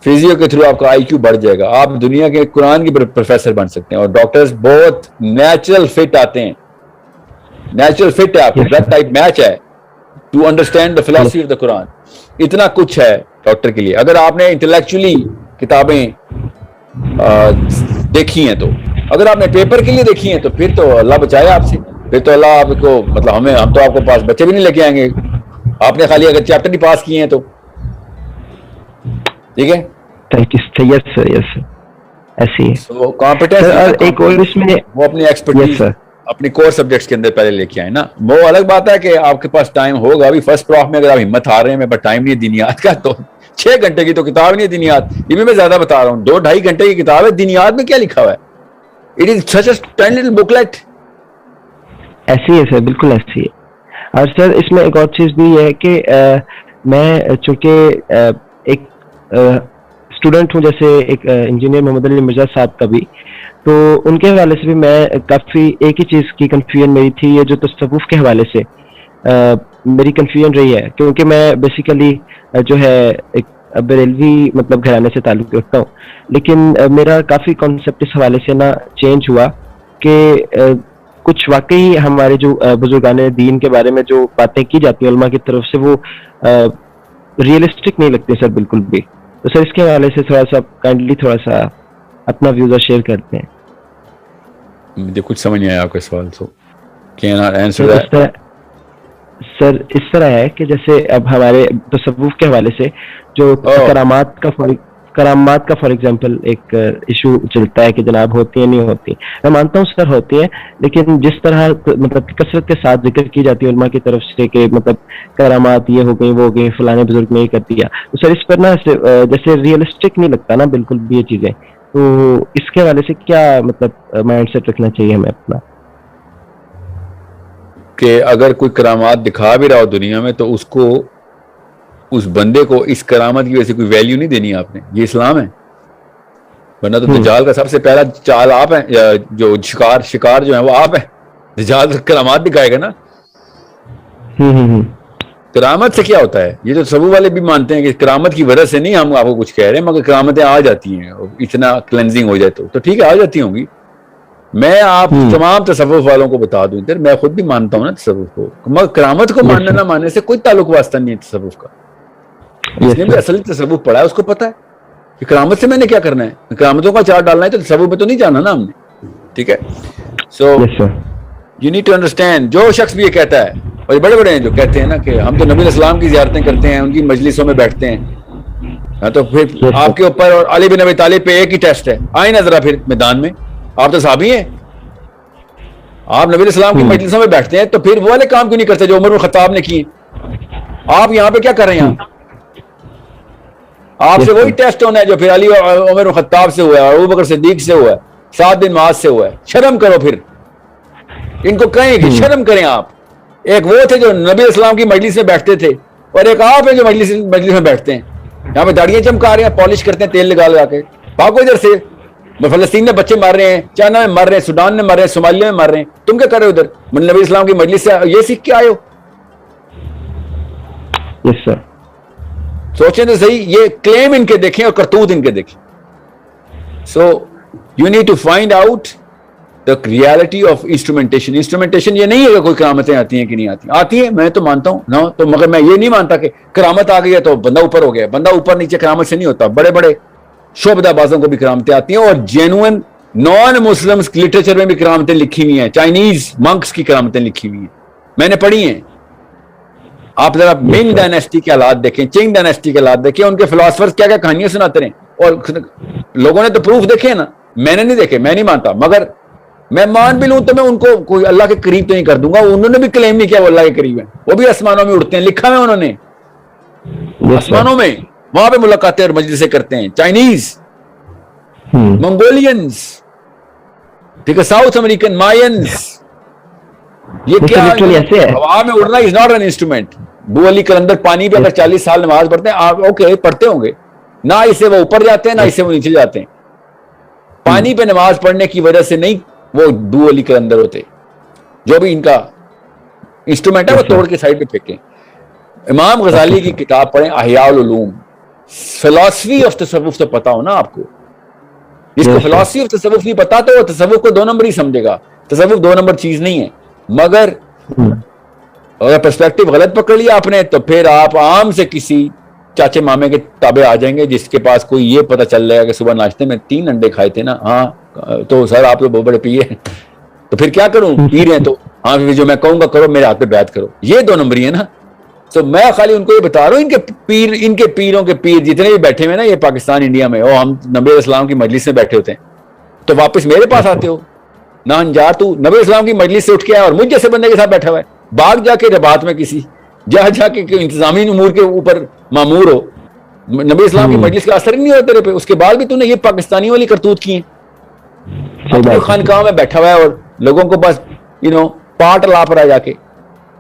فزیو کے تھرو آپ کا آئی کیو بڑھ جائے گا, آپ دنیا کے قرآن کی پروفیسر بن سکتے ہیں. اور ڈاکٹرز بہت نیچرل فٹ آتے ہیں, نیچرل فٹ ہے آپ کو, بلڈ ٹائپ میچ ہے to understand the philosophy of the Quran. اتنا کچھ ہے ڈاکٹر کے لیے. اگر آپ نے انٹلیکچولی کتابیں دیکھی ہیں, تو اگر آپ نے پیپر کے لیے دیکھی ہیں تو پھر تو اللہ بچائے آپ سے, پھر تو اللہ آپ کو مطلب ہم تو آپ کو پاس بچے بھی نہیں لے کے آئیں گے. آپ نے خالی اگر چیپٹر نہیں پاس کیے ہیں تو ٹھیک ہے. یس سر, یس سر, ایسی ہے. کمپیٹنس ایک اور اس میں وہ اپنی ایکسپرٹیز اپنی کور سبجیکٹس کے اندر پہلے لے کے آئے نا. وہ الگ بات ہے کہ آپ کے پاس ٹائم ہوگا. ابھی فرسٹ پروف میں اگر آپ ہمت ہار رہے ہیں, بٹ ٹائم نہیں ہے دینیات کا, تو 6 گھنٹے کی تو کتاب نہیں ہے دینیات. یہ بھی میں زیادہ بتا رہا ہوں, 2-2.5 گھنٹے کی کتاب ہے. دینیات میں کیا لکھا ہوا ہے؟ It is such a tiny little booklet. ایسی ہے سر, بالکل ایسی ہے. اور سر اس میں ایک اور چیز بھی ہے کہ میں چونکہ ایک اسٹوڈنٹ ہوں, جیسے ایک انجینئر محمد علی مرزا صاحب کا بھی, تو ان کے حوالے سے بھی میں کافی ایک ہی چیز کی کنفیوژن میری تھی, یہ جو تصوف کے حوالے سے میری کنفیوژن رہی ہے, کیونکہ میں بیسیکلی جو ہے ایک بریلوی مطلب گھرانے سے تعلق رکھتا ہوں. لیکن میرا کافی کانسیپٹ اس حوالے سے نا چینج ہوا کہ کچھ واقعی ہمارے جو بزرگان دین کے بارے میں جو باتیں کی جاتی ہیں علماء کی طرف سے, وہ ریئلسٹک نہیں لگتی سر بالکل بھی. تو سر اس کے حوالے سے تھوڑا سا کائنڈلی تھوڑا سا اپنا ویوز شیئر کرتے ہیں. مجھے کچھ سمجھ نہیں آیا آپ کا سوال, so can I answer that? Sir اس طرح ہے کہ جیسے اب ہمارے تصوف کے حوالے سے جو کرامات کا فار ایگزامپل ایک ایشو چلتا ہے کہ جناب ہوتی ہیں نہیں ہوتی. میں مانتا ہوں سر ہوتی ہیں, لیکن جس طرح مطلب کثرت کے ساتھ ذکر کی جاتی ہے علماء کی طرف سے کہ مطلب کرامات یہ ہو گئی وہ ہو گئی, فلانے بزرگ نے یہ کر دیا, تو سر اس پر نا جیسے ریئلسٹک نہیں لگتا نا بالکل بھی یہ چیزیں. تو اس کے حوالے سے کیا مطلب مائنڈ سیٹ رکھنا چاہیے ہمیں اپنا, کہ اگر کوئی کرامات دکھا بھی رہا ہو دنیا میں تو اس بندے کو اس کرامت کی وجہ سے کوئی ویلیو نہیں دینی آپ نے. یہ اسلام ہے. ورنہ تو دجال کا سب سے پہلا چال آپ ہیں, جو شکار جو ہیں وہ آپ ہیں. دجال کرامات دکھائے گا نا. کرامت سے کیا ہوتا ہے؟ یہ تو تصوف والے بھی مانتے ہیں کہ کرامت کی وجہ سے نہیں ہم آپ کو کچھ کہہ رہے ہیں, مگر کرامتیں آ جاتی ہیں اتنا کلینزنگ ہو جائے تو ٹھیک ہے آ جاتی ہوں گی. میں آپ تمام تصوف والوں کو بتا دوں ادھر, میں خود بھی مانتا ہوں نا تصوف کو, مگر کرامت کو ماننے نہ ماننے سے کوئی تعلق واسطہ نہیں ہے تصوف کا. جس نے بھی اصل تصوف پڑھا ہے اس کو پتا ہے کہ کرامت سے میں نے کیا کرنا ہے, کرامتوں کا چارٹ ڈالنا ہے تو تصوف میں تو نہیں جانا نا ہم نے. ٹھیک ہے, so you need to understand. جو شخص بھی یہ کہتا ہے, اور یہ بڑے بڑے ہیں جو کہتے ہیں نا کہ ہم تو نبی علیہ السلام کی زیارتیں کرتے ہیں, ان کی مجلسوں میں بیٹھتے ہیں, تو پھر آپ کے اوپر اور علی بن ابی طالب پہ ایک ہی ٹیسٹ ہے. آئیں نا ذرا پھر میدان میں, آپ تو صحابی ہیں, آپ نبی علیہ السلام کی مجلسوں میں بیٹھتے ہیں, تو پھر وہ والے کام کیوں نہیں کرتے جو عمر بن خطاب نے کیے؟ آپ یہاں پہ کیا کر رہے ہیں؟ آپ سے وہی ٹیسٹ ہونا ہے جو پھر علی عمر بن خطاب سے ہوا ہے, اور ابو بکر صدیق سے ہوا ہے, 7 دن معاذ سے ہوا ہے. شرم کرو. پھر ان کو کہیں کہ شرم کریں آپ. ایک وہ تھے جو نبی علیہ السلام کی مجلس میں بیٹھتے تھے, اور ایک آپ ہیں جو مجلس میں بیٹھتے ہیں. یہاں پہ داڑیاں چمکا رہے ہیں, پالش کرتے ہیں تیل لگا کے. بھاگو ادھر سے. فلسطین میں بچے مر رہے ہیں, چائنا میں مر رہے ہیں, سوڈان میں مر رہے ہیں, صومالیہ میں مر رہے ہیں, تم کیا کر رہے ہو ادھر؟ نبی اسلام کی مجلس سے یہ سیکھ کے آئے ہو؟ یس سر. سوچیں تو صحیح, یہ کلیم ان کے دیکھیں اور کرتوت ان کے دیکھیں. So you need to find out the reality of instrumentation. Instrumentation یہ نہیں ہے کہ کوئی کرامتیں آتی ہیں کہ نہیں آتی. آتی ہیں, میں تو مانتا ہوں نا, تو مگر میں یہ نہیں مانتا کہ کرامت آ گئی ہے تو بندہ اوپر ہو گیا. بندہ اوپر نیچے کرامت سے نہیں ہوتا. بڑے بڑے شعبدہ بازوں کو بھی کرامتیں آتی ہیں, اور جینوئن نان مسلمس لٹریچر میں بھی کرامتیں لکھی ہوئی ہیں. چائنیز منکس کی کرامتیں لکھی ہوئی ہیں, میں نے پڑھی ہیں. آپ ذرا منگ ڈائنیسٹی کے حالات دیکھیں, چنگ ڈائنیسٹی کے حالات دیکھیں, ان کے فلاسفرز کیا کیا کہانیاں سناتے رہے, اور لوگوں نے تو پروف دیکھے نا. میں نے نہیں دیکھے, میں نہیں مانتا, مگر میں مان بھی لوں تو میں ان کو کوئی اللہ کے قریب تو نہیں کر دوں گا. انہوں نے بھی کلیم نہیں کیا وہ اللہ کے قریب ہیں, وہ بھی آسمانوں میں اڑتے ہیں, لکھا ہے انہوں نے آسمانوں میں, وہاں پہ ملاقاتیں اور مجلسیں کرتے ہیں. چائنیز, منگولینز, ٹھیک ہے, ساؤتھ امریکن, مائنز. یہ کیا ہوا میں اڑنا از ناٹ این انسٹرومنٹ. ابو علی قلندر پانی پہ اگر 40 سال نماز پڑھتے ہیں, آپ اوکے پڑھتے ہوں گے, نہ اس سے وہ اوپر جاتے ہیں نہ اس سے وہ نیچے جاتے ہیں. پانی پہ نماز پڑھنے کی وجہ سے نہیں وہ ابو علی قلندر ہوتے. جو بھی ان کا انسٹرومنٹ ہے وہ توڑ کے سائڈ پہ پھینکیں. امام غزالی کی کتاب پڑھیں, احیاء العلوم. فلسفی آف تصوف تو پتا ہو نا آپ کو. جس کو فلسفی آف تصوف نہیں پتا تو وہ تصوف کو 2 نمبر ہی سمجھے گا. تصوف 2 نمبر چیز نہیں ہے. مگر اگر پرسپیکٹو غلط پکڑ لیا آپ نے, تو پھر آپ عام سے کسی چاچے مامے کے تابع آ جائیں گے جس کے پاس کوئی یہ پتہ چل جائے گا کہ صبح ناشتے میں 3 انڈے کھائے تھے نا, ہاں تو سر آپ تو بہت بڑے پیے ہیں, تو پھر کیا کروں, پی رہے ہیں تو ہاں جو میں کہوں گا کرو, میرے ہاتھ پہ بیعت کرو. یہ 2 نمبری ہے نا. تو میں خالی ان کو یہ بتا رہا ہوں, ان کے پیروں کے پیر جتنے بھی بیٹھے ہوئے نا یہ پاکستان انڈیا میں, ہم نبی علیہ السلام کی مجلس میں بیٹھے ہوتے ہیں, تو واپس میرے پاس آتے ہو نہ انجار. تو نبی علیہ السلام کی مجلس سے اٹھ کے آیا اور مجھ جیسے بندے کے ساتھ بیٹھا ہوا ہے, باغ جا کے رباط میں کسی جا کے انتظامی امور کے اوپر معمور ہو, نبی اسلام کی مجلس کا اثر نہیں ہوتا تیرے پہ. اس کے بعد بھی تو نے یہ پاکستانی والی کرتوت کی ہیں. خانقاہ میں بیٹھا ہوا ہے اور لوگوں کو بس پاٹ لاپ رہا ہے, جا کے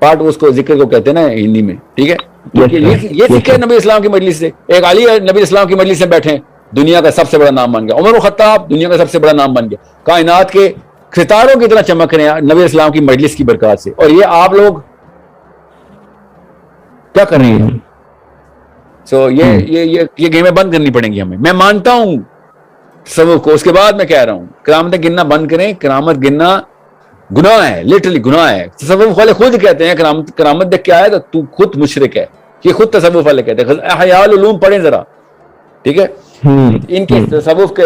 پاٹ اس کو ذکر کو کہتے ہیں نا ہندی میں, ٹھیک ہے. یہ سیکھے نبی اسلام کی مجلس سے. ایک علی نبی اسلام کی مجلس سے بیٹھے ہیں, دنیا کا سب سے بڑا نام بن گیا. عمر الخطاب دنیا کا سب سے بڑا نام بن گیا. کائنات کے ستاروں کی طرح چمک رہے ہیں نبی اسلام کی مجلس کی برکات سے. اور یہ آپ لوگ کیا کر رہے ہیں؟ سو یہ گیمیں بند کرنی پڑیں گی ہمیں. میں مانتا ہوں تصوف کو. اس کے بعد میں کہہ رہا ہوں کرامتیں گننا بند کریں. کرامت گننا گناہ ہے, لٹرلی گناہ ہے. تصوف والے خود کہتے ہیں کرامت دیکھ کے آیا تو خود مشرک ہے. یہ خود تصوف والے کہتے ہیں. احیاء العلوم پڑھیں ذرا, ٹھیک ہے. ان کی تصوف کے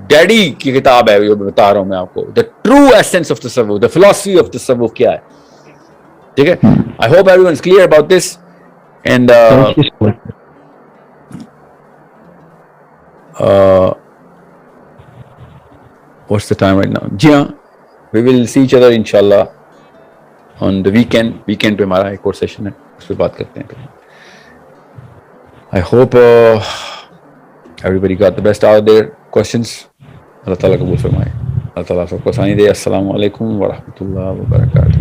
ڈیڈی کی کتاب ہے, یہ بتا رہا ہوں میں آپ کو, دا ٹرو ایسنس آف تصوف, دا فلسفی آف تصوف کیا ہے. ٹھیک ہے. I hope everyone's clear about this and Thank you so much. what's the time right now? جی ہاں, we will see each other inshallah on the weekend. Weekend پہ ہمارا ایک اور سیشن ہے, اس پہ بات کرتے ہیں. I hope everybody got the best out of their questions. اللہ تعالیٰ قبول فرمائے, اللہ تعالیٰ سب کو آسانی دے. السلام علیکم ورحمۃ اللہ وبرکاتہ.